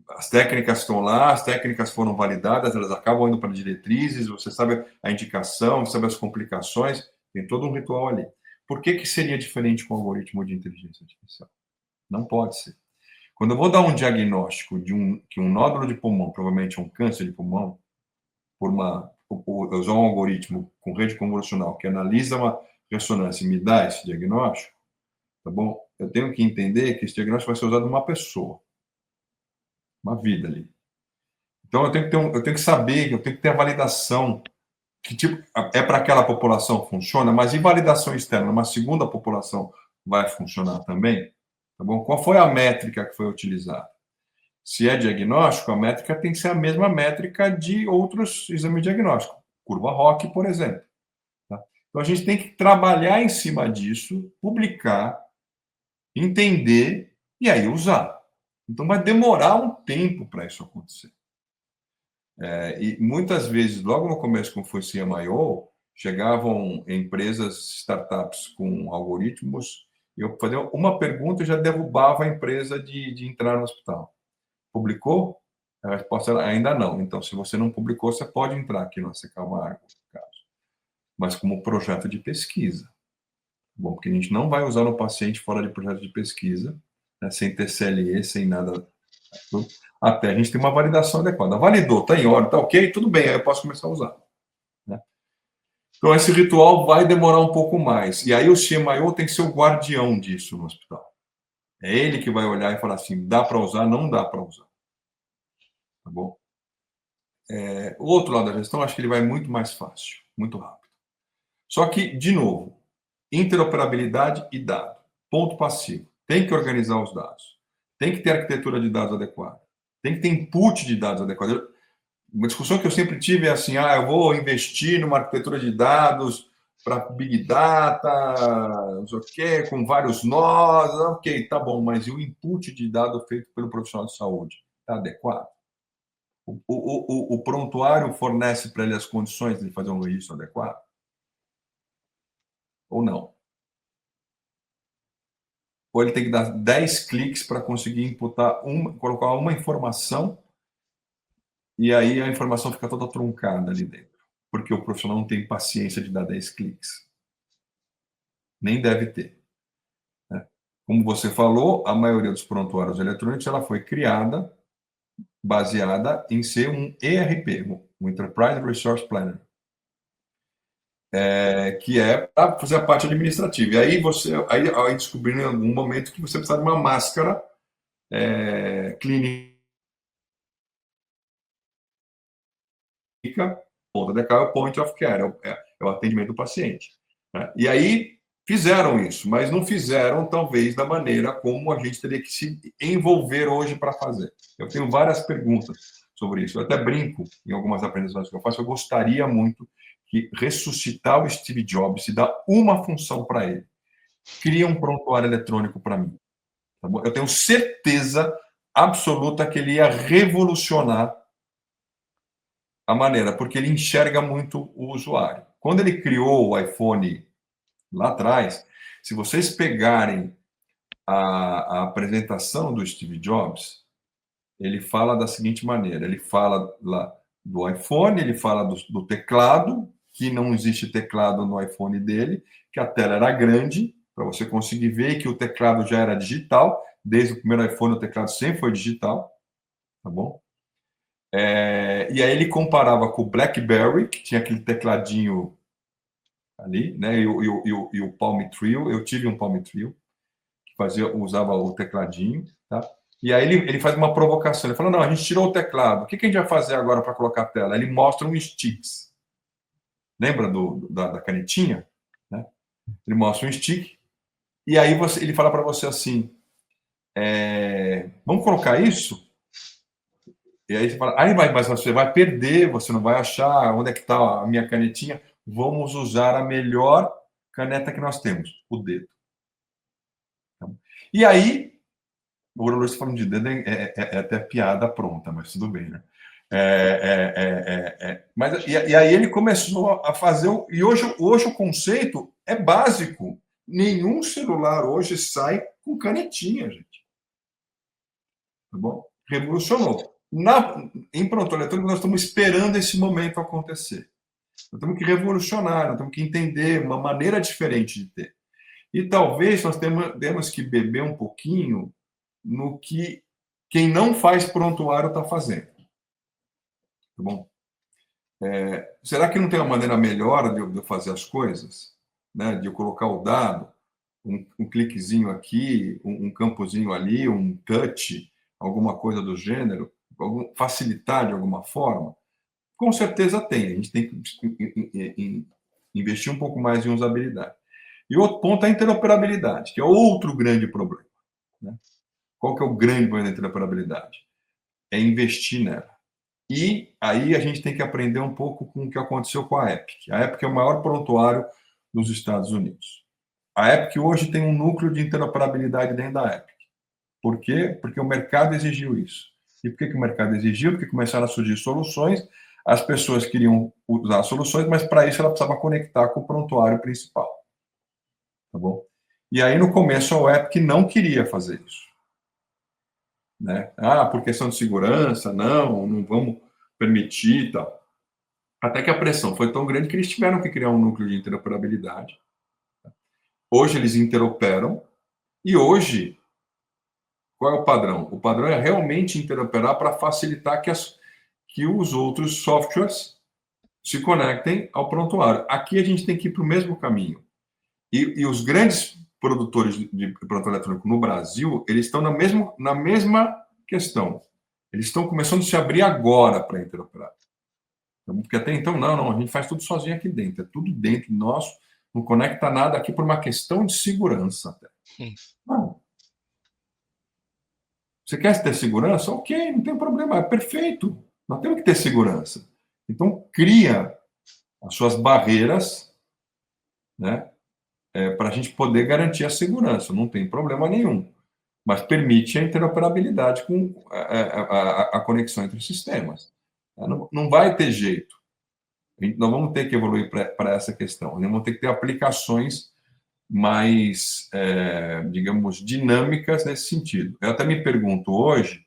As técnicas estão lá, as técnicas foram validadas, elas acabam indo para diretrizes, você sabe a indicação, sabe as complicações, tem todo um ritual ali. Por que seria diferente com o algoritmo de inteligência artificial? Não pode ser. Quando eu vou dar um diagnóstico que um nódulo de pulmão, provavelmente um câncer de pulmão, eu usar um algoritmo com rede convolucional que analisa uma ressonância e me dá esse diagnóstico, tá bom? Eu tenho que entender que esse diagnóstico vai ser usado numa pessoa, uma vida ali. Então eu tenho que saber, eu tenho que ter a validação que tipo é para aquela população funciona, mas e validação externa, uma segunda população vai funcionar também, tá bom? Qual foi a métrica que foi utilizada? Se é diagnóstico, a métrica tem que ser a mesma métrica de outros exames diagnósticos, curva ROC, por exemplo. Tá? Então a gente tem que trabalhar em cima disso, publicar, entender e aí usar. Então vai demorar um tempo para isso acontecer. E muitas vezes, logo no começo, como foi CMIO, chegavam empresas, startups com algoritmos, e eu fazia uma pergunta e já derrubava a empresa de entrar no hospital. Publicou? A resposta era ainda não. Então, se você não publicou, você pode entrar aqui no AC Camargo, no caso. Mas como projeto de pesquisa. Bom, porque a gente não vai usar no paciente fora de projeto de pesquisa, né, sem ter CLE, sem nada, até a gente ter uma validação adequada. Validou, está em ordem, está ok, tudo bem, aí eu posso começar a usar. Né? Então, esse ritual vai demorar um pouco mais. E aí o CMIO tem que ser o guardião disso no hospital. É ele que vai olhar e falar assim, dá para usar, não dá para usar. Tá bom? O outro lado da gestão, acho que ele vai muito mais fácil, muito rápido. Só que, de novo, interoperabilidade e dado. Ponto passivo. Tem que organizar os dados. Tem que ter arquitetura de dados adequada. Tem que ter input de dados adequado. Uma discussão que eu sempre tive é assim, eu vou investir numa arquitetura de dados para Big Data, não sei o quê, com vários nós, ok, tá bom, mas e o input de dado feito pelo profissional de saúde? Está adequado? O prontuário fornece para ele as condições de fazer um registro adequado? Ou não? Ou ele tem que dar 10 cliques para conseguir imputar colocar uma informação e aí a informação fica toda truncada ali dentro, porque o profissional não tem paciência de dar 10 cliques. Nem deve ter. Né? Como você falou, a maioria dos prontuários eletrônicos ela foi criada baseada em ser um ERP, um Enterprise Resource Planner, que é para fazer a parte administrativa. E aí descobriram em algum momento que você precisa de uma máscara clínica, ponta de cá é o point of care, é o atendimento do paciente. Né? E aí fizeram isso, mas não fizeram, talvez, da maneira como a gente teria que se envolver hoje para fazer. Eu tenho várias perguntas sobre isso. Eu até brinco em algumas aprendizagens que eu faço. Eu gostaria muito que ressuscitar o Steve Jobs e dar uma função para ele. Cria um prontuário eletrônico para mim. Tá bom? Eu tenho certeza absoluta que ele ia revolucionar a maneira, porque ele enxerga muito o usuário. Quando ele criou o iPhone lá atrás, se vocês pegarem a apresentação do Steve Jobs, ele fala da seguinte maneira: ele fala lá do iPhone, ele fala do teclado, que não existe teclado no iPhone dele, que a tela era grande, para você conseguir ver que o teclado já era digital, desde o primeiro iPhone o teclado sempre foi digital, tá bom? E aí ele comparava com o BlackBerry, que tinha aquele tecladinho ali, né? E o Palm Treo. Eu tive um Palm Treo que usava o tecladinho, tá? E aí ele faz uma provocação. Ele fala: não, a gente tirou o teclado. O que a gente vai fazer agora para colocar a tela? Ele mostra um sticks. Lembra da canetinha? Né? Ele mostra um stick. E aí ele fala para você assim: vamos colocar isso? E aí você fala: mas você vai perder, você não vai achar onde é que está a minha canetinha. Vamos usar a melhor caneta que nós temos, o dedo. E aí, o Luiz falando de dedo é até piada pronta, mas tudo bem, né? E aí ele começou a fazer. E hoje o conceito é básico. Nenhum celular hoje sai com canetinha, gente. Tá bom? Revolucionou. Em prontuário eletrônico, nós estamos esperando esse momento acontecer. Nós temos que revolucionar, nós temos que entender uma maneira diferente de ter. E talvez nós temos que beber um pouquinho no que quem não faz prontuário está fazendo. Tá bom? Será que não tem uma maneira melhor de eu fazer as coisas? Né? De eu colocar o dado, um cliquezinho aqui, um campozinho ali, um touch, alguma coisa do gênero, facilitar de alguma forma? Com certeza tem. A gente tem que investir um pouco mais em usabilidade. E outro ponto é a interoperabilidade, que é outro grande problema. Né? Qual que é o grande problema da interoperabilidade? É investir nela. E aí a gente tem que aprender um pouco com o que aconteceu com a Epic. A Epic é o maior prontuário dos Estados Unidos. A Epic hoje tem um núcleo de interoperabilidade dentro da Epic. Por quê? Porque o mercado exigiu isso. E por que o mercado exigiu? Porque começaram a surgir soluções, as pessoas queriam usar soluções, mas para isso ela precisava conectar com o prontuário principal. Tá bom? E aí, no começo, a Epic não queria fazer isso. né? Ah, por questão de segurança, não vamos permitir e tal. Até que a pressão foi tão grande que eles tiveram que criar um núcleo de interoperabilidade. Hoje eles interoperam, e hoje, qual é o padrão? O padrão é realmente interoperar para facilitar que os outros softwares se conectem ao prontuário. Aqui a gente tem que ir para o mesmo caminho. E os grandes produtores de prontuário eletrônico no Brasil, eles estão na mesma questão. Eles estão começando a se abrir agora para interoperar. Porque até então, não, a gente faz tudo sozinho aqui dentro. É tudo dentro nosso, não conecta nada aqui por uma questão de segurança. Até. Não. Você quer ter segurança? Ok, não tem problema, é perfeito. Nós temos que ter segurança. Então, cria as suas barreiras, né, para a gente poder garantir a segurança. Não tem problema nenhum. Mas permite a interoperabilidade com a conexão entre os sistemas. Não vai ter jeito. Nós vamos ter que evoluir para essa questão. Nós vamos ter que ter aplicações mais, digamos, dinâmicas nesse sentido. Eu até me pergunto hoje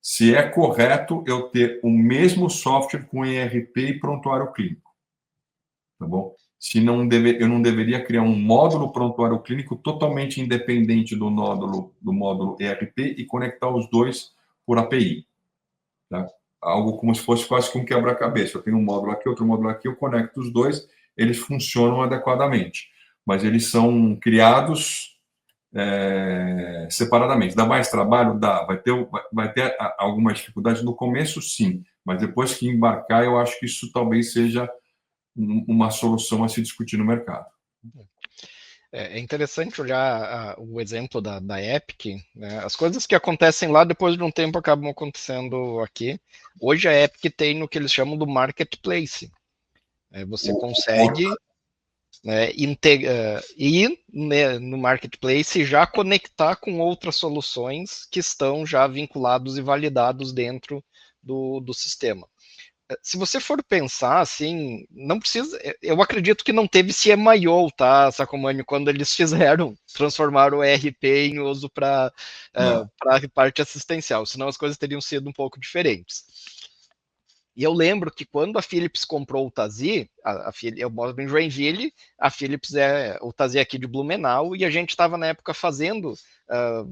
se é correto eu ter o mesmo software com ERP e prontuário clínico. Tá bom? Se eu não deveria criar um módulo prontuário clínico totalmente independente do módulo ERP e conectar os dois por API. Tá? Algo como se fosse quase que um quebra-cabeça. Eu tenho um módulo aqui, outro módulo aqui, eu conecto os dois, eles funcionam adequadamente. Mas eles são criados separadamente. Dá mais trabalho? Dá. Vai ter alguma dificuldade no começo, sim. Mas depois que embarcar, eu acho que isso talvez seja uma solução a se discutir no mercado. É interessante olhar o exemplo da Epic, né? As coisas que acontecem lá, depois de um tempo, acabam acontecendo aqui. Hoje a Epic tem o que eles chamam do marketplace. Você consegue ir no marketplace e já conectar com outras soluções que estão já vinculados e validados dentro do sistema. Se você for pensar, assim, não precisa. Eu acredito que não teve CMIO, tá, Sacomani, quando eles transformaram o ERP em uso para a parte assistencial, senão as coisas teriam sido um pouco diferentes. E eu lembro que quando a Philips comprou o Tazi, eu moro em Joinville, a Philips o Tazi aqui de Blumenau, e a gente estava na época fazendo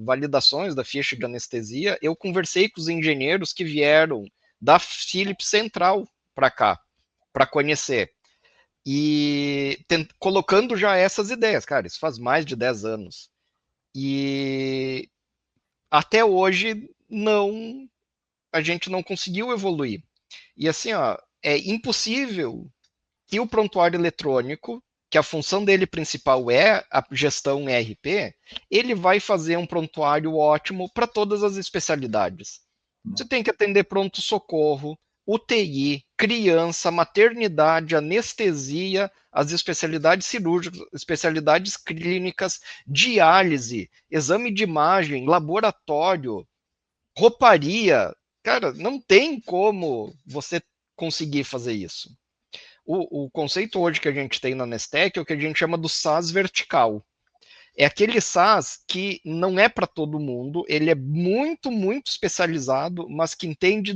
validações da ficha de anestesia. Eu conversei com os engenheiros que vieram da Philips Central para cá, para conhecer. E colocando já essas ideias, cara, isso faz mais de 10 anos. E até hoje a gente não conseguiu evoluir. E assim, é impossível que o prontuário eletrônico, que a função dele principal é a gestão ERP, ele vai fazer um prontuário ótimo para todas as especialidades. Você tem que atender pronto-socorro, UTI, criança, maternidade, anestesia, as especialidades cirúrgicas, especialidades clínicas, diálise, exame de imagem, laboratório, rouparia. Cara, não tem como você conseguir fazer isso. O conceito hoje que a gente tem na Nestec é o que a gente chama do SaaS vertical. É aquele SaaS que não é para todo mundo, ele é muito, muito especializado, mas que entende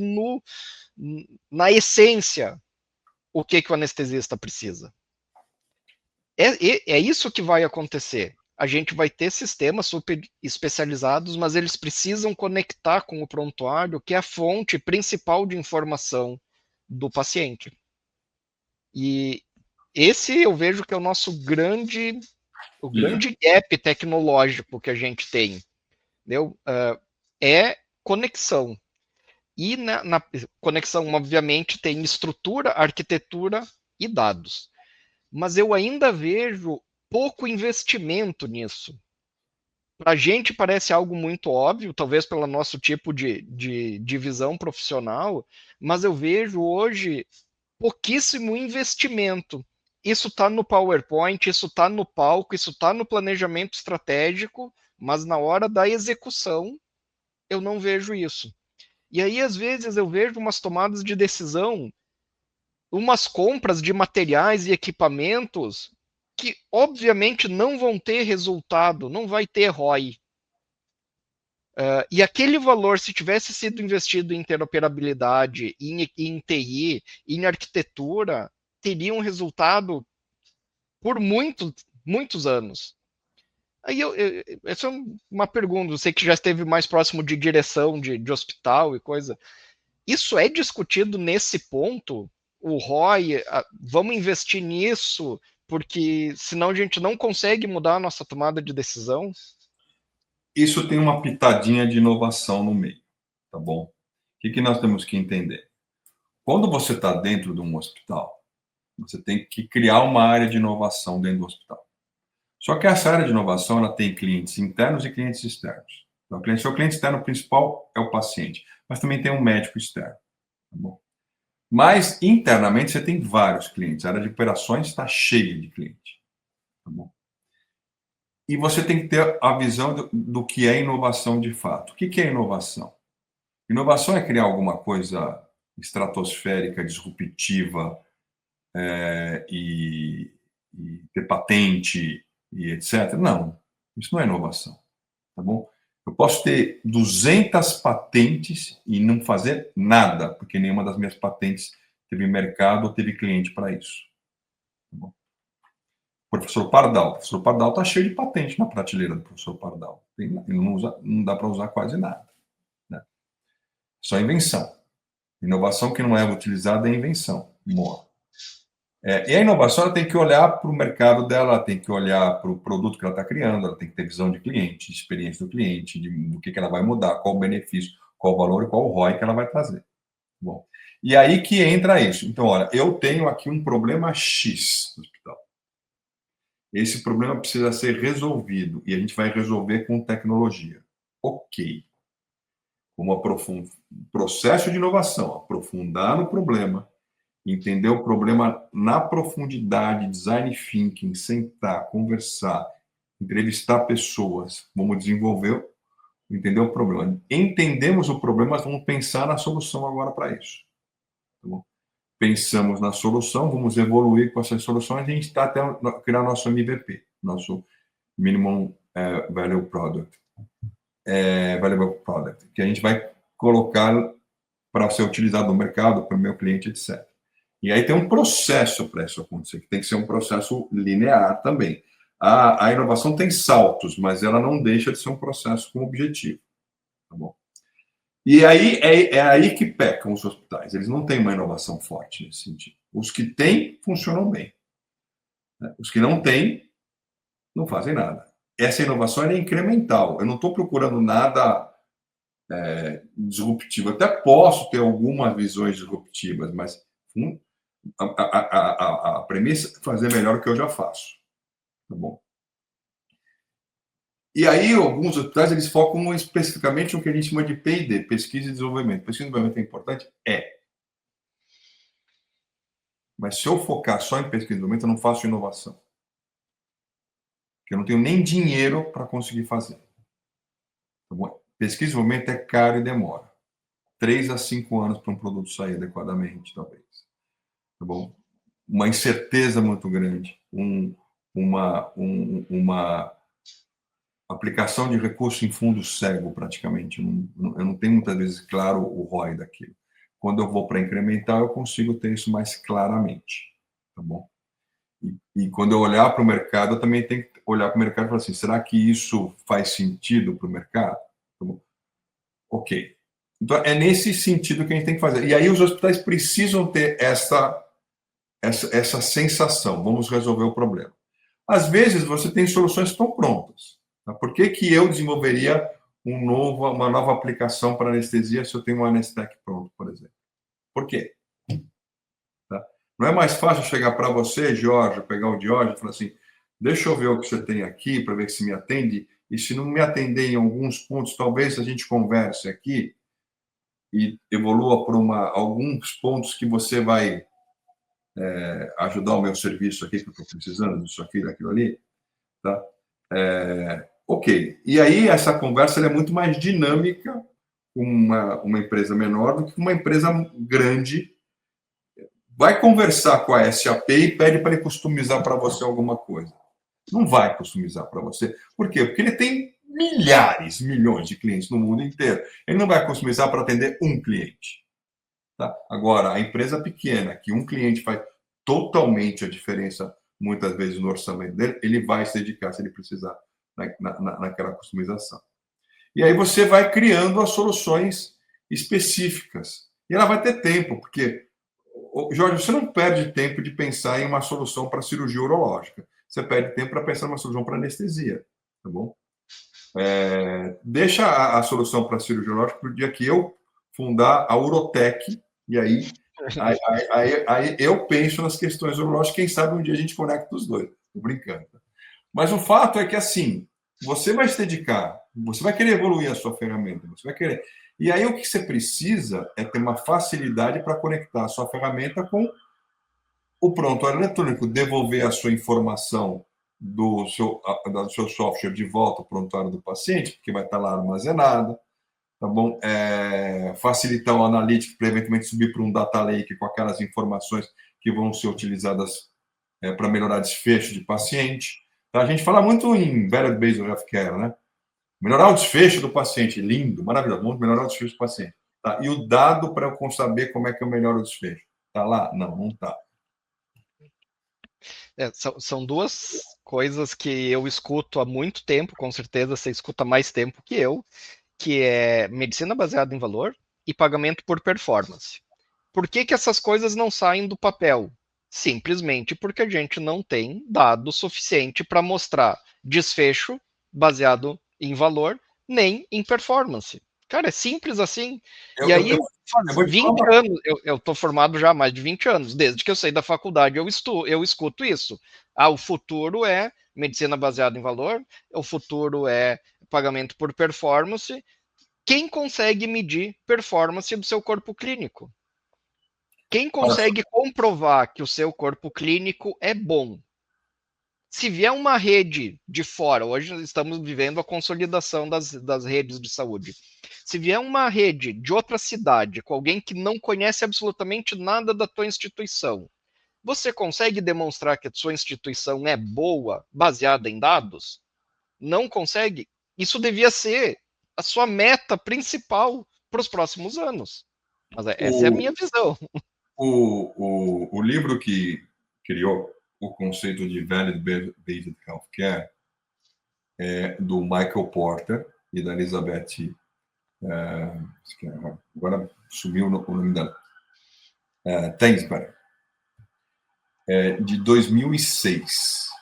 na essência o que o anestesista precisa. É isso que vai acontecer. A gente vai ter sistemas super especializados, mas eles precisam conectar com o prontuário, que é a fonte principal de informação do paciente. E esse eu vejo que é o nosso grande gap tecnológico que a gente tem. Entendeu? É conexão. E na conexão, obviamente, tem estrutura, arquitetura e dados. Mas eu ainda vejo pouco investimento nisso. Para a gente parece algo muito óbvio, talvez pelo nosso tipo de divisão profissional, mas eu vejo hoje pouquíssimo investimento. Isso está no PowerPoint, isso está no palco, isso está no planejamento estratégico, mas na hora da execução eu não vejo isso. E aí, às vezes, eu vejo umas tomadas de decisão, umas compras de materiais e equipamentos que, obviamente, não vão ter resultado, não vai ter ROI. E aquele valor, se tivesse sido investido em interoperabilidade, em TI, em arquitetura, teria um resultado por muitos anos. Aí essa é uma pergunta, eu sei que já esteve mais próximo de direção de hospital e coisa. Isso é discutido nesse ponto? O ROI, vamos investir nisso, porque senão a gente não consegue mudar a nossa tomada de decisão? Isso tem uma pitadinha de inovação no meio, tá bom? O que nós temos que entender? Quando você está dentro de um hospital, você tem que criar uma área de inovação dentro do hospital. Só que essa área de inovação ela tem clientes internos e clientes externos. Então, seu cliente externo principal é o paciente, mas também tem um médico externo. Tá bom? Mas internamente você tem vários clientes. A área de operações está cheia de clientes. Tá bom? E você tem que ter a visão do que é inovação de fato. O que é inovação? Inovação é criar alguma coisa estratosférica, disruptiva, e ter patente e etc. Não, isso não é inovação, tá bom? Eu posso ter 200 patentes e não fazer nada, porque nenhuma das minhas patentes teve mercado ou teve cliente para isso. Tá bom? Professor Pardal está cheio de patente na prateleira do professor Pardal. Não dá para usar quase nada. Né? Só invenção. Inovação que não é utilizada é invenção. Morre. E a inovação ela tem que olhar para o mercado dela, ela tem que olhar para o produto que ela está criando, ela tem que ter visão de cliente, de experiência do cliente, do que ela vai mudar, qual o benefício, qual o valor e qual o ROI que ela vai trazer. Bom, e aí que entra isso. Então, olha, eu tenho aqui um problema X no hospital. Esse problema precisa ser resolvido e a gente vai resolver com tecnologia. Ok. Como processo de inovação, aprofundar no problema, entender o problema na profundidade, design thinking, sentar, conversar, entrevistar pessoas, vamos desenvolver, entender o problema. Entendemos o problema, vamos pensar na solução agora para isso. Tá bom? Pensamos na solução, vamos evoluir com essas soluções e a gente está até criar nosso MVP, nosso Minimum Value Product, Valuable Product, que a gente vai colocar para ser utilizado no mercado, para o meu cliente, etc. E aí tem um processo para isso acontecer, que tem que ser um processo linear também. A inovação tem saltos, mas ela não deixa de ser um processo com objetivo. Tá bom? E aí é aí que pecam os hospitais. Eles não têm uma inovação forte nesse sentido. Os que têm, funcionam bem. Né? Os que não têm, não fazem nada. Essa inovação é incremental. Eu não estou procurando nada disruptivo. Até posso ter algumas visões disruptivas, mas a premissa é fazer melhor o que eu já faço. Tá bom? E aí, alguns hospitais, eles focam especificamente no que a gente chama de P&D, pesquisa e desenvolvimento. Pesquisa e desenvolvimento é importante? É. Mas se eu focar só em pesquisa e desenvolvimento, eu não faço inovação. Porque eu não tenho nem dinheiro para conseguir fazer. Tá bom? Pesquisa e desenvolvimento é caro e demora. 3 a 5 anos para um produto sair adequadamente, talvez. Tá bom? Uma incerteza muito grande. Uma aplicação de recurso em fundo cego, praticamente. Eu não tenho muitas vezes claro o ROI daquilo. Quando eu vou para incrementar, eu consigo ter isso mais claramente. Tá bom? E quando eu olhar para o mercado, eu também tenho que olhar para o mercado e falar assim, será que isso faz sentido para o mercado? Tá bom? Ok. Então, é nesse sentido que a gente tem que fazer. E aí os hospitais precisam ter essa sensação, vamos resolver o problema. Às vezes, você tem soluções que estão prontas. Tá? Por que eu desenvolveria uma nova aplicação para anestesia se eu tenho um Anestec pronto, por exemplo? Por quê? Tá? Não é mais fácil chegar para você, Jorge, pegar o Jorge e falar assim, deixa eu ver o que você tem aqui para ver se me atende, e se não me atender em alguns pontos, talvez a gente converse aqui e evolua para alguns pontos que você vai ajudar o meu serviço aqui, que eu estou precisando disso aqui, daquilo ali, tá? Ok. E aí essa conversa é muito mais dinâmica com uma empresa menor do que uma empresa grande. Vai conversar com a SAP e pede para ele customizar para você alguma coisa. Não vai customizar para você. Por quê? Porque ele tem milhares, milhões de clientes no mundo inteiro. Ele não vai customizar para atender um cliente. Tá? Agora, a empresa pequena, que um cliente faz totalmente a diferença, muitas vezes, no orçamento dele, ele vai se dedicar, se ele precisar, naquela customização. E aí você vai criando as soluções específicas. E ela vai ter tempo, porque, Jorge, você não perde tempo de pensar em uma solução para cirurgia urológica. Você perde tempo para pensar em uma solução para anestesia. Tá bom? Deixa a solução para cirurgia urológica para o dia que eu fundar a Urotec, e aí eu penso nas questões urológicas, quem sabe um dia a gente conecta os dois. Estou brincando. Mas o fato é que, assim, você vai se dedicar, você vai querer evoluir a sua ferramenta, você vai querer. E aí o que você precisa é ter uma facilidade para conectar a sua ferramenta com o prontuário eletrônico, devolver a sua informação do seu software de volta ao prontuário do paciente, porque vai estar lá armazenada, tá bom? Facilitar o analytics para eventualmente subir para um data lake com aquelas informações que vão ser utilizadas para melhorar desfecho de paciente. Tá? A gente fala muito em value-based healthcare, né? Melhorar o desfecho do paciente, lindo, maravilhoso, vamos melhorar o desfecho do paciente. Tá? E o dado para eu saber como é que eu melhoro o desfecho. Tá lá? Não, não tá. São duas coisas que eu escuto há muito tempo, com certeza você escuta mais tempo que eu, que é medicina baseada em valor e pagamento por performance. Por que essas coisas não saem do papel? Simplesmente porque a gente não tem dado suficiente para mostrar desfecho baseado em valor, nem em performance. Cara, é simples assim. E aí, faz vou te 20 falar. anos, eu estou formado já há mais de 20 anos, desde que eu saí da faculdade eu escuto isso. O futuro é medicina baseada em valor, o futuro é pagamento por performance. Quem consegue medir performance do seu corpo clínico? Quem consegue comprovar que o seu corpo clínico é bom? Se vier uma rede de fora, hoje estamos vivendo a consolidação das redes de saúde. Se vier uma rede de outra cidade, com alguém que não conhece absolutamente nada da tua instituição, você consegue demonstrar que a sua instituição é boa, baseada em dados? Não consegue? Isso devia ser a sua meta principal para os próximos anos. Mas essa é a minha visão. O livro que criou o conceito de Value-Based Healthcare é do Michael Porter e da Elizabeth. Agora sumiu o nome dela. Tainsbury. De 2006.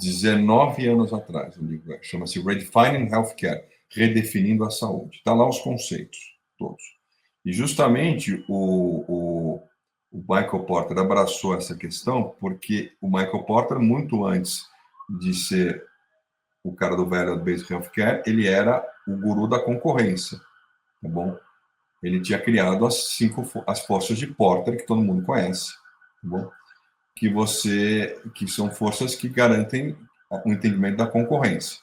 19 anos atrás, o livro chama-se Redefining Healthcare, Redefinindo a Saúde. Está lá os conceitos todos. E justamente o Michael Porter abraçou essa questão porque o Michael Porter, muito antes de ser o cara do Value-Based Healthcare, ele era o guru da concorrência, tá bom? Ele tinha criado as forças de Porter, que todo mundo conhece, tá bom? Que são forças que garantem o entendimento da concorrência.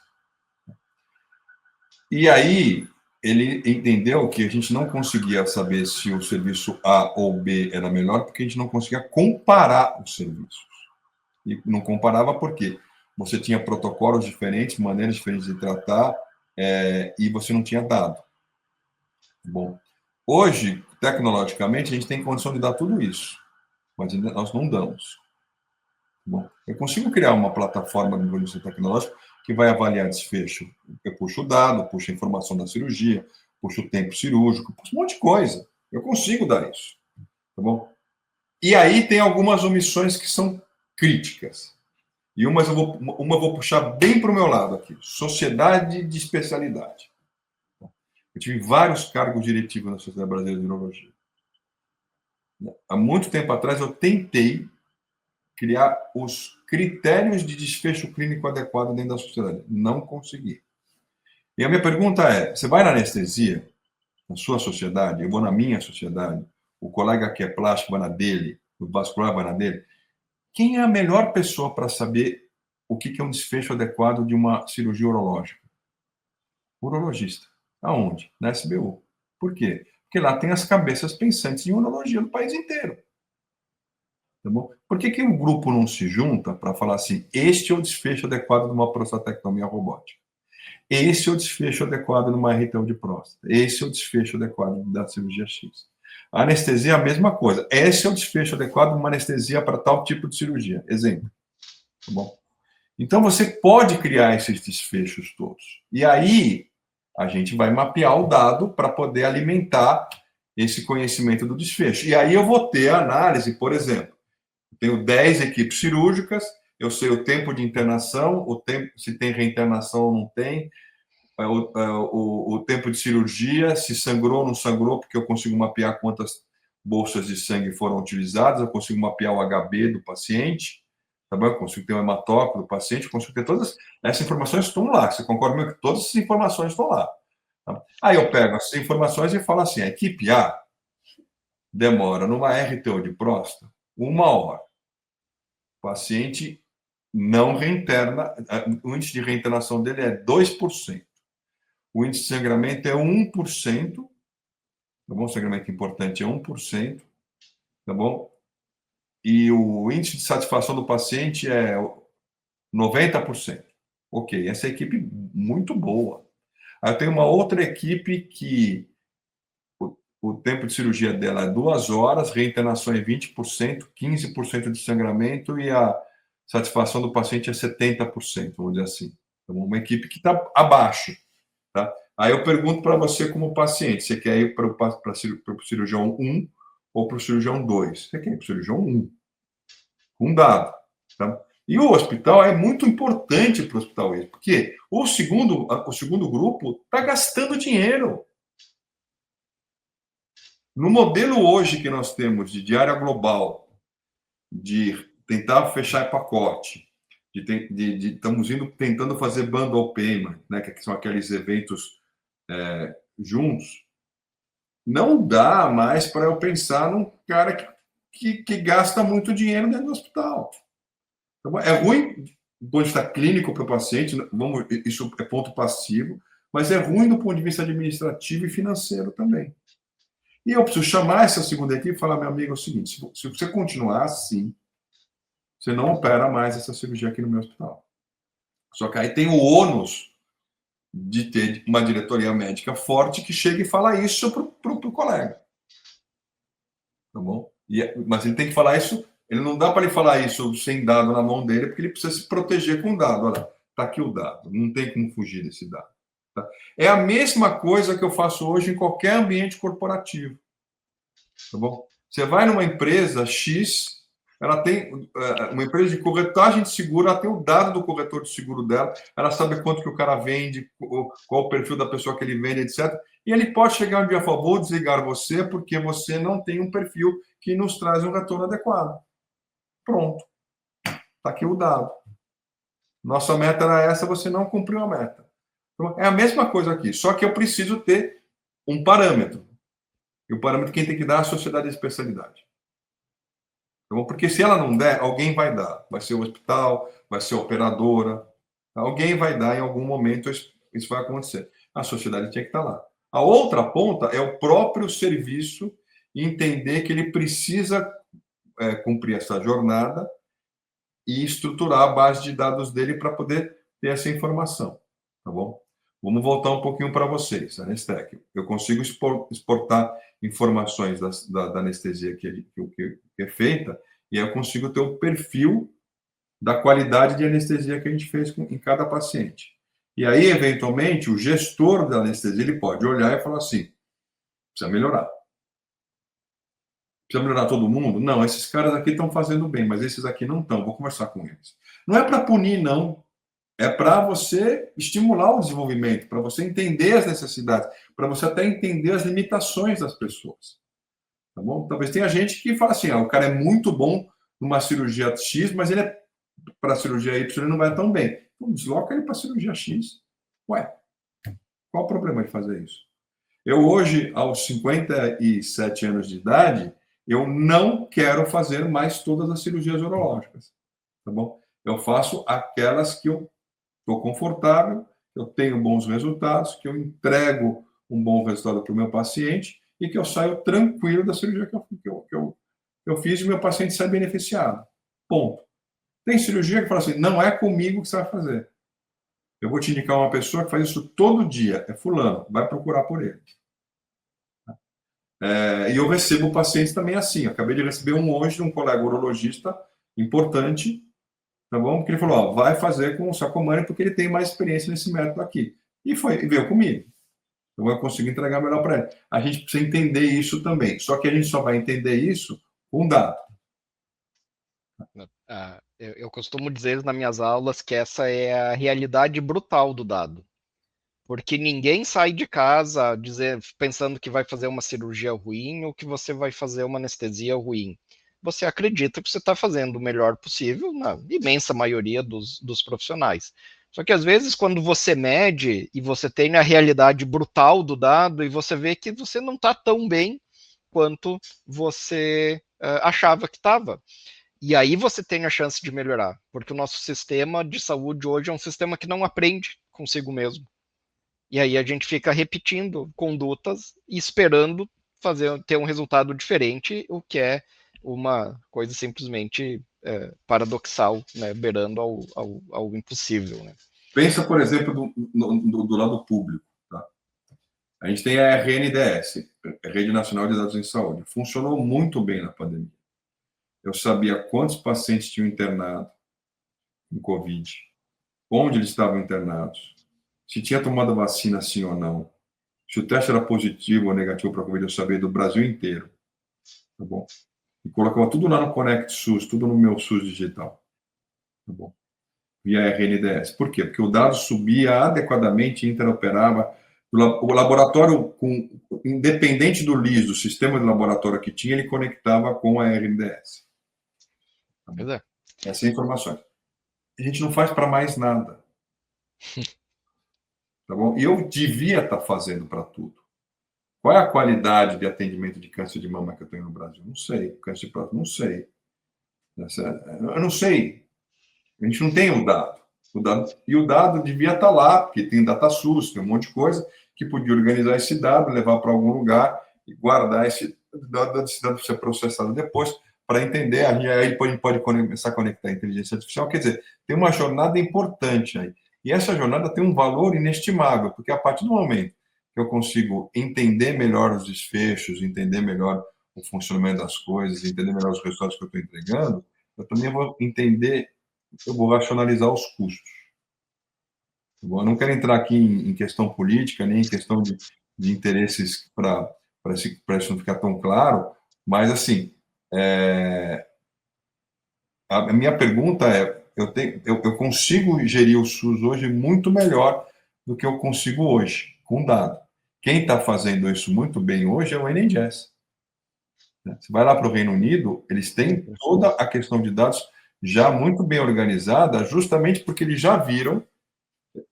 E aí ele entendeu que a gente não conseguia saber se o serviço A ou B era melhor porque a gente não conseguia comparar os serviços. E não comparava porque você tinha protocolos diferentes, maneiras diferentes de tratar, e você não tinha dado. Bom, hoje, tecnologicamente, a gente tem condição de dar tudo isso, mas ainda nós não damos. Bom, eu consigo criar uma plataforma de evolução tecnológica que vai avaliar desfecho. Eu puxo o dado, puxo a informação da cirurgia, puxo o tempo cirúrgico, puxo um monte de coisa. Eu consigo dar isso. Tá bom? E aí tem algumas omissões que são críticas. E uma eu vou puxar bem para o meu lado aqui. Sociedade de especialidade. Eu tive vários cargos diretivos na Sociedade Brasileira de Neurologia. Há muito tempo atrás eu tentei criar os critérios de desfecho clínico adequado dentro da sociedade. Não consegui. E a minha pergunta é, você vai na anestesia, na sua sociedade, eu vou na minha sociedade, o colega que é plástico vai na dele, o vascular vai na dele. Quem é a melhor pessoa para saber o que é um desfecho adequado de uma cirurgia urológica? O urologista. Aonde? Na SBU. Por quê? Porque lá tem as cabeças pensantes em urologia do país inteiro. Tá bom? Por que o grupo não se junta para falar assim, este é o desfecho adequado de uma prostatectomia robótica? Esse é o desfecho adequado numa RTO de próstata. Esse é o desfecho adequado da cirurgia X. A anestesia é a mesma coisa. Esse é o desfecho adequado numa anestesia para tal tipo de cirurgia. Exemplo. Tá bom? Então, você pode criar esses desfechos todos. E aí, a gente vai mapear o dado para poder alimentar esse conhecimento do desfecho. E aí eu vou ter a análise, por exemplo, eu tenho 10 equipes cirúrgicas, eu sei o tempo de internação, o tempo, se tem reinternação ou não tem, o tempo de cirurgia, se sangrou ou não sangrou, porque eu consigo mapear quantas bolsas de sangue foram utilizadas, eu consigo mapear o HB do paciente, tá bom? Eu consigo ter o hematócrito do paciente, eu consigo ter todas essas informações estão lá. Você concorda comigo que todas essas informações estão lá? Tá? Aí eu pego essas informações e falo assim, a equipe A demora numa RTO de próstata 1 hora. O paciente não reinterna, o índice de reinternação dele é 2%. O índice de sangramento é 1%, tá bom? O sangramento importante é 1%, tá bom? E o índice de satisfação do paciente é 90%. Ok, essa é a equipe muito boa. Aí eu tenho uma outra equipe que o tempo de cirurgia dela é 2 horas, reinternação é 20%, 15% de sangramento e a satisfação do paciente é 70%, vamos dizer assim. Então, uma equipe que está abaixo. Tá? Aí eu pergunto para você como paciente, você quer ir para o cirurgião 1 ou para o cirurgião 2? Você quer ir para o cirurgião 1, com dado. Tá? E o hospital é muito importante para o hospital isso, porque o segundo grupo está gastando dinheiro. No modelo hoje que nós temos de diária global, de tentar fechar pacote, estamos tentando fazer bundle payment, né, que são aqueles eventos juntos, não dá mais para eu pensar num cara que gasta muito dinheiro dentro do hospital. Então, é ruim do ponto de vista clínico para o paciente, isso é ponto passivo, mas é ruim do ponto de vista administrativo e financeiro também. E eu preciso chamar essa segunda equipe e falar, meu amigo, é o seguinte, se você continuar assim, você não opera mais essa cirurgia aqui no meu hospital. Só que aí tem o ônus de ter uma diretoria médica forte que chega e fala isso para o colega. Tá bom? Mas ele tem que falar isso, ele não dá para ele falar isso sem dado na mão dele, porque ele precisa se proteger com o dado. Olha, está aqui o dado, não tem como fugir desse dado. Tá? É a mesma coisa que eu faço hoje em qualquer ambiente corporativo. Tá bom? Você vai numa empresa X, ela tem uma empresa de corretagem de seguro, ela tem o dado do corretor de seguro dela, ela sabe quanto que o cara vende, qual o perfil da pessoa que ele vende, etc. E ele pode chegar um dia e falar, vou desligar você porque você não tem um perfil que nos traz um retorno adequado. Pronto. Está aqui o dado. Nossa meta era essa, você não cumpriu a meta. Então, é a mesma coisa aqui, só que eu preciso ter um parâmetro. E o parâmetro quem tem que dar é a sociedade de especialidade. Então, porque se ela não der, alguém vai dar. Vai ser o hospital, vai ser a operadora. Alguém vai dar em algum momento, isso vai acontecer. A sociedade tinha que estar lá. A outra ponta é o próprio serviço entender que ele precisa cumprir essa jornada e estruturar a base de dados dele para poder ter essa informação. Tá bom? Vamos voltar um pouquinho para vocês, a Nestec. Eu consigo exportar informações da anestesia que é feita e eu consigo ter o perfil da qualidade de anestesia que a gente fez em cada paciente. E aí, eventualmente, o gestor da anestesia ele pode olhar e falar assim, precisa melhorar. Precisa melhorar todo mundo? Não, esses caras aqui estão fazendo bem, mas esses aqui não estão, vou conversar com eles. Não é para punir, não. É para você estimular o desenvolvimento, para você entender as necessidades, para você até entender as limitações das pessoas. Tá bom? Talvez tenha gente que fala assim, o cara é muito bom numa cirurgia X, mas ele para a cirurgia Y ele não vai tão bem. Então, desloca ele para a cirurgia X. Ué, qual o problema de fazer isso? Eu hoje, aos 57 anos de idade, eu não quero fazer mais todas as cirurgias urológicas. Tá bom? Eu faço aquelas que eu estou confortável, eu tenho bons resultados, que eu entrego um bom resultado para o meu paciente e que eu saio tranquilo da cirurgia que eu fiz e o meu paciente sai beneficiado. Ponto. Tem cirurgia que fala assim, não é comigo que você vai fazer. Eu vou te indicar uma pessoa que faz isso todo dia, é fulano, vai procurar por ele. E eu recebo pacientes também assim. Eu acabei de receber um hoje de um colega urologista importante, tá bom? Porque ele falou, ó, vai fazer com o Sacomani porque ele tem mais experiência nesse método aqui. E veio comigo. Então eu consigo entregar melhor para ele. A gente precisa entender isso também. Só que a gente só vai entender isso com dado. Eu costumo dizer nas minhas aulas que essa é a realidade brutal do dado. Porque ninguém sai de casa pensando que vai fazer uma cirurgia ruim ou que você vai fazer uma anestesia ruim. Você acredita que você está fazendo o melhor possível, na imensa maioria dos profissionais. Só que às vezes, quando você mede e você tem a realidade brutal do dado e você vê que você não está tão bem quanto você achava que estava. E aí você tem a chance de melhorar, porque o nosso sistema de saúde hoje é um sistema que não aprende consigo mesmo. E aí a gente fica repetindo condutas e esperando ter um resultado diferente, o que é uma coisa simplesmente paradoxal, né, beirando ao impossível. Né? Pensa, por exemplo, do lado público. Tá? A gente tem a RNDS, Rede Nacional de Dados em Saúde. Funcionou muito bem na pandemia. Eu sabia quantos pacientes tinham internado em Covid, onde eles estavam internados, se tinha tomado vacina sim ou não, se o teste era positivo ou negativo para a Covid, eu sabia do Brasil inteiro. Tá bom? E colocava tudo lá no Conect SUS, tudo no meu SUS digital. Tá bom? Via RNDS. Por quê? Porque o dado subia adequadamente e interoperava. O laboratório, independente do LIS, do sistema de laboratório que tinha, ele conectava com a RNDS. Tá bom? Essas informações. A gente não faz para mais nada. Tá bom? E eu devia estar fazendo para tudo. Qual é a qualidade de atendimento de câncer de mama que eu tenho no Brasil? Não sei. Câncer de próstata? Não sei. Eu não sei. A gente não tem o dado. E o dado devia estar lá, porque tem DataSUS, tem um monte de coisa que podia organizar esse dado, levar para algum lugar e guardar esse dado ser processado depois para entender. Aí pode começar a conectar a inteligência artificial. Quer dizer, tem uma jornada importante aí. E essa jornada tem um valor inestimável, porque a partir do momento que eu consigo entender melhor os desfechos, entender melhor o funcionamento das coisas, entender melhor os resultados que eu estou entregando, eu também vou entender, eu vou racionalizar os custos. Eu não quero entrar aqui em questão política, nem em questão de interesses para isso não ficar tão claro, mas, assim, a minha pergunta é, eu consigo gerir o SUS hoje muito melhor do que eu consigo hoje, com dado. Quem está fazendo isso muito bem hoje é o NHS. Você vai lá para o Reino Unido, eles têm toda a questão de dados já muito bem organizada, justamente porque eles já viram,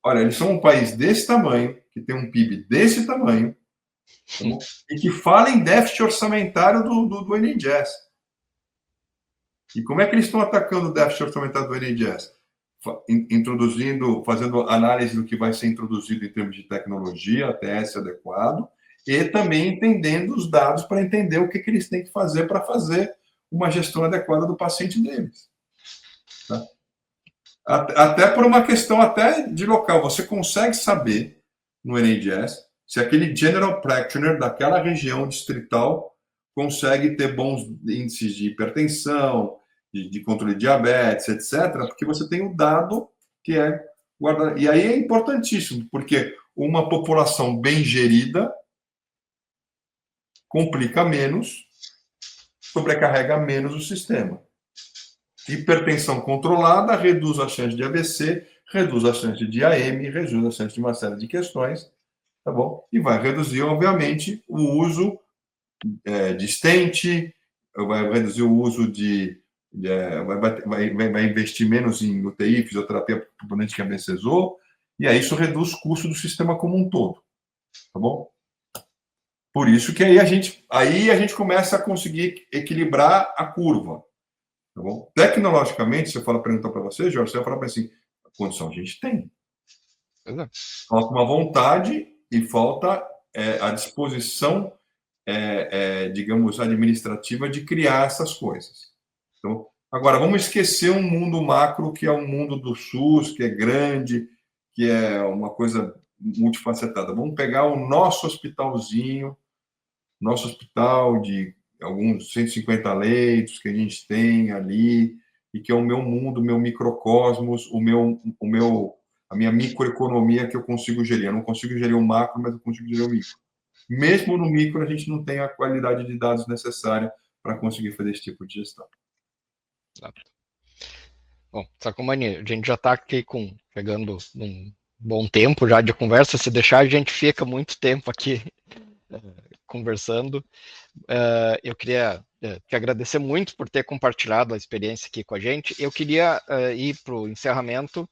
olha, eles são um país desse tamanho, que tem um PIB desse tamanho, tá bom? E que fala em déficit orçamentário do NHS. E como é que eles estão atacando o déficit orçamentário do NHS? Fazendo análise do que vai ser introduzido em termos de tecnologia, ATS adequado, e também entendendo os dados para entender o que eles têm que fazer para fazer uma gestão adequada do paciente deles. Tá? Até por uma questão até de local. Você consegue saber, no NHS, se aquele general practitioner daquela região distrital consegue ter bons índices de hipertensão, de controle de diabetes, etc., porque você tem o dado que é guardado. E aí é importantíssimo, porque uma população bem gerida complica menos, sobrecarrega menos o sistema. Hipertensão controlada reduz a chance de AVC, reduz a chance de AM, reduz a chance de uma série de questões, tá bom? E vai reduzir, obviamente, o uso de stent, vai reduzir o uso vai investir menos em UTI, fisioterapia para o componente que ABCzou, e aí isso reduz o custo do sistema como um todo, tá bom? Por isso que aí a gente começa a conseguir equilibrar a curva, tá bom? Tecnologicamente, se eu for perguntar para você, Jorge, você vai falar para assim, a condição a gente tem. Falta uma vontade e falta a disposição, digamos, administrativa de criar essas coisas. Então, agora, vamos esquecer um mundo macro, que é um mundo do SUS, que é grande, que é uma coisa multifacetada. Vamos pegar o nosso hospitalzinho, nosso hospital de alguns 150 leitos que a gente tem ali, e que é o meu mundo, o meu microcosmos, a minha microeconomia que eu consigo gerir. Eu não consigo gerir o macro, mas eu consigo gerir o micro. Mesmo no micro, a gente não tem a qualidade de dados necessária para conseguir fazer esse tipo de gestão. Exato. Bom, Sacomani, a gente já está aqui pegando um bom tempo já de conversa. Se deixar, a gente fica muito tempo aqui conversando. Eu queria te agradecer muito por ter compartilhado a experiência aqui com a gente. Eu queria ir para o encerramento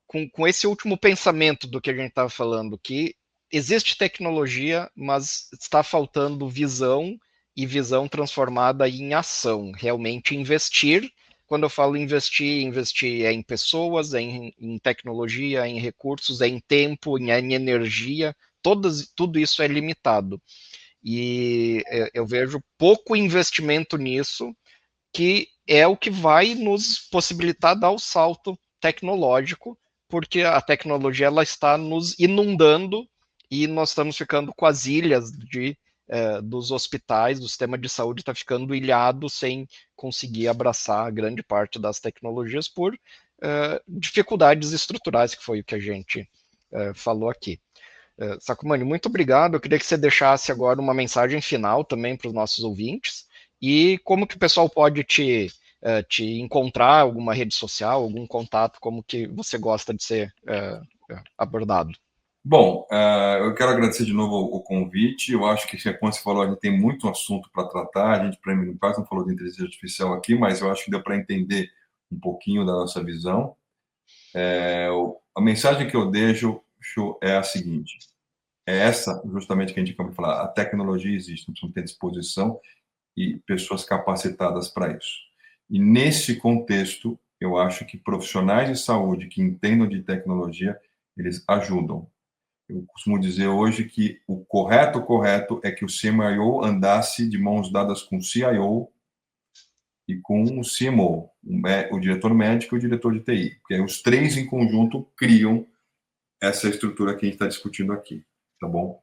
com esse último pensamento do que a gente estava falando, que existe tecnologia, mas está faltando visão, e visão transformada em ação, realmente investir. Quando eu falo investir é em pessoas, é em tecnologia, é em recursos, é em tempo, é em energia, tudo isso é limitado. E eu vejo pouco investimento nisso, que é o que vai nos possibilitar dar o salto tecnológico, porque a tecnologia ela está nos inundando e nós estamos ficando com as ilhas dos hospitais, do sistema de saúde está ficando ilhado sem conseguir abraçar grande parte das tecnologias por dificuldades estruturais, que foi o que a gente falou aqui. Sacomani, muito obrigado. Eu queria que você deixasse agora uma mensagem final também para os nossos ouvintes e como que o pessoal pode te encontrar, alguma rede social, algum contato, como que você gosta de ser abordado. Bom, eu quero agradecer de novo o convite. Eu acho que, como você falou, a gente tem muito assunto para tratar. A gente, para mim, quase não falou de inteligência artificial aqui, mas eu acho que deu para entender um pouquinho da nossa visão. A mensagem que eu deixo é a seguinte: é essa justamente que a gente acabou de falar. A tecnologia existe, nós precisamos ter disposição e pessoas capacitadas para isso. E nesse contexto, eu acho que profissionais de saúde que entendam de tecnologia, eles ajudam. Eu costumo dizer hoje que o correto é que o CMIO andasse de mãos dadas com o CIO e com o CMO, o diretor médico e o diretor de TI, porque aí os três em conjunto criam essa estrutura que a gente está discutindo aqui, tá bom?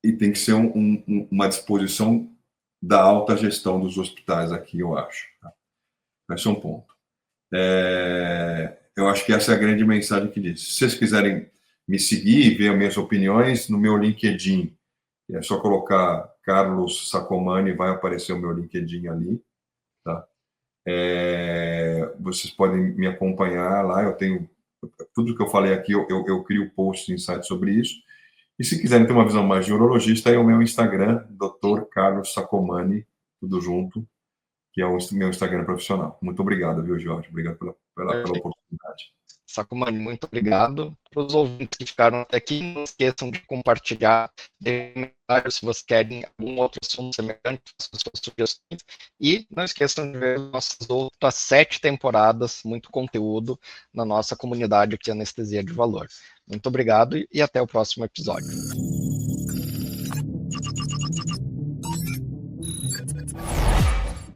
E tem que ser uma disposição da alta gestão dos hospitais aqui, eu acho. Tá? Esse é um ponto. Eu acho que essa é a grande mensagem que diz. Se vocês quiserem me seguir e ver as minhas opiniões, no meu LinkedIn, é só colocar Carlos Sacomani, vai aparecer o meu LinkedIn ali. Tá? Vocês podem me acompanhar lá, eu tenho tudo que eu falei aqui, eu crio posts em sites sobre isso. E se quiserem ter uma visão mais de urologista, é o meu Instagram, Dr. Carlos Sacomani, tudo junto, que é o meu Instagram profissional. Muito obrigado, viu, Jorge? Obrigado pela oportunidade. Sacomani, muito obrigado. Para os ouvintes que ficaram até aqui, não esqueçam de compartilhar se vocês querem algum outro assunto semelhante, façam suas sugestões. E não esqueçam de ver nossas outras 7 temporadas, muito conteúdo na nossa comunidade aqui, Anestesia de Valor. Muito obrigado e até o próximo episódio.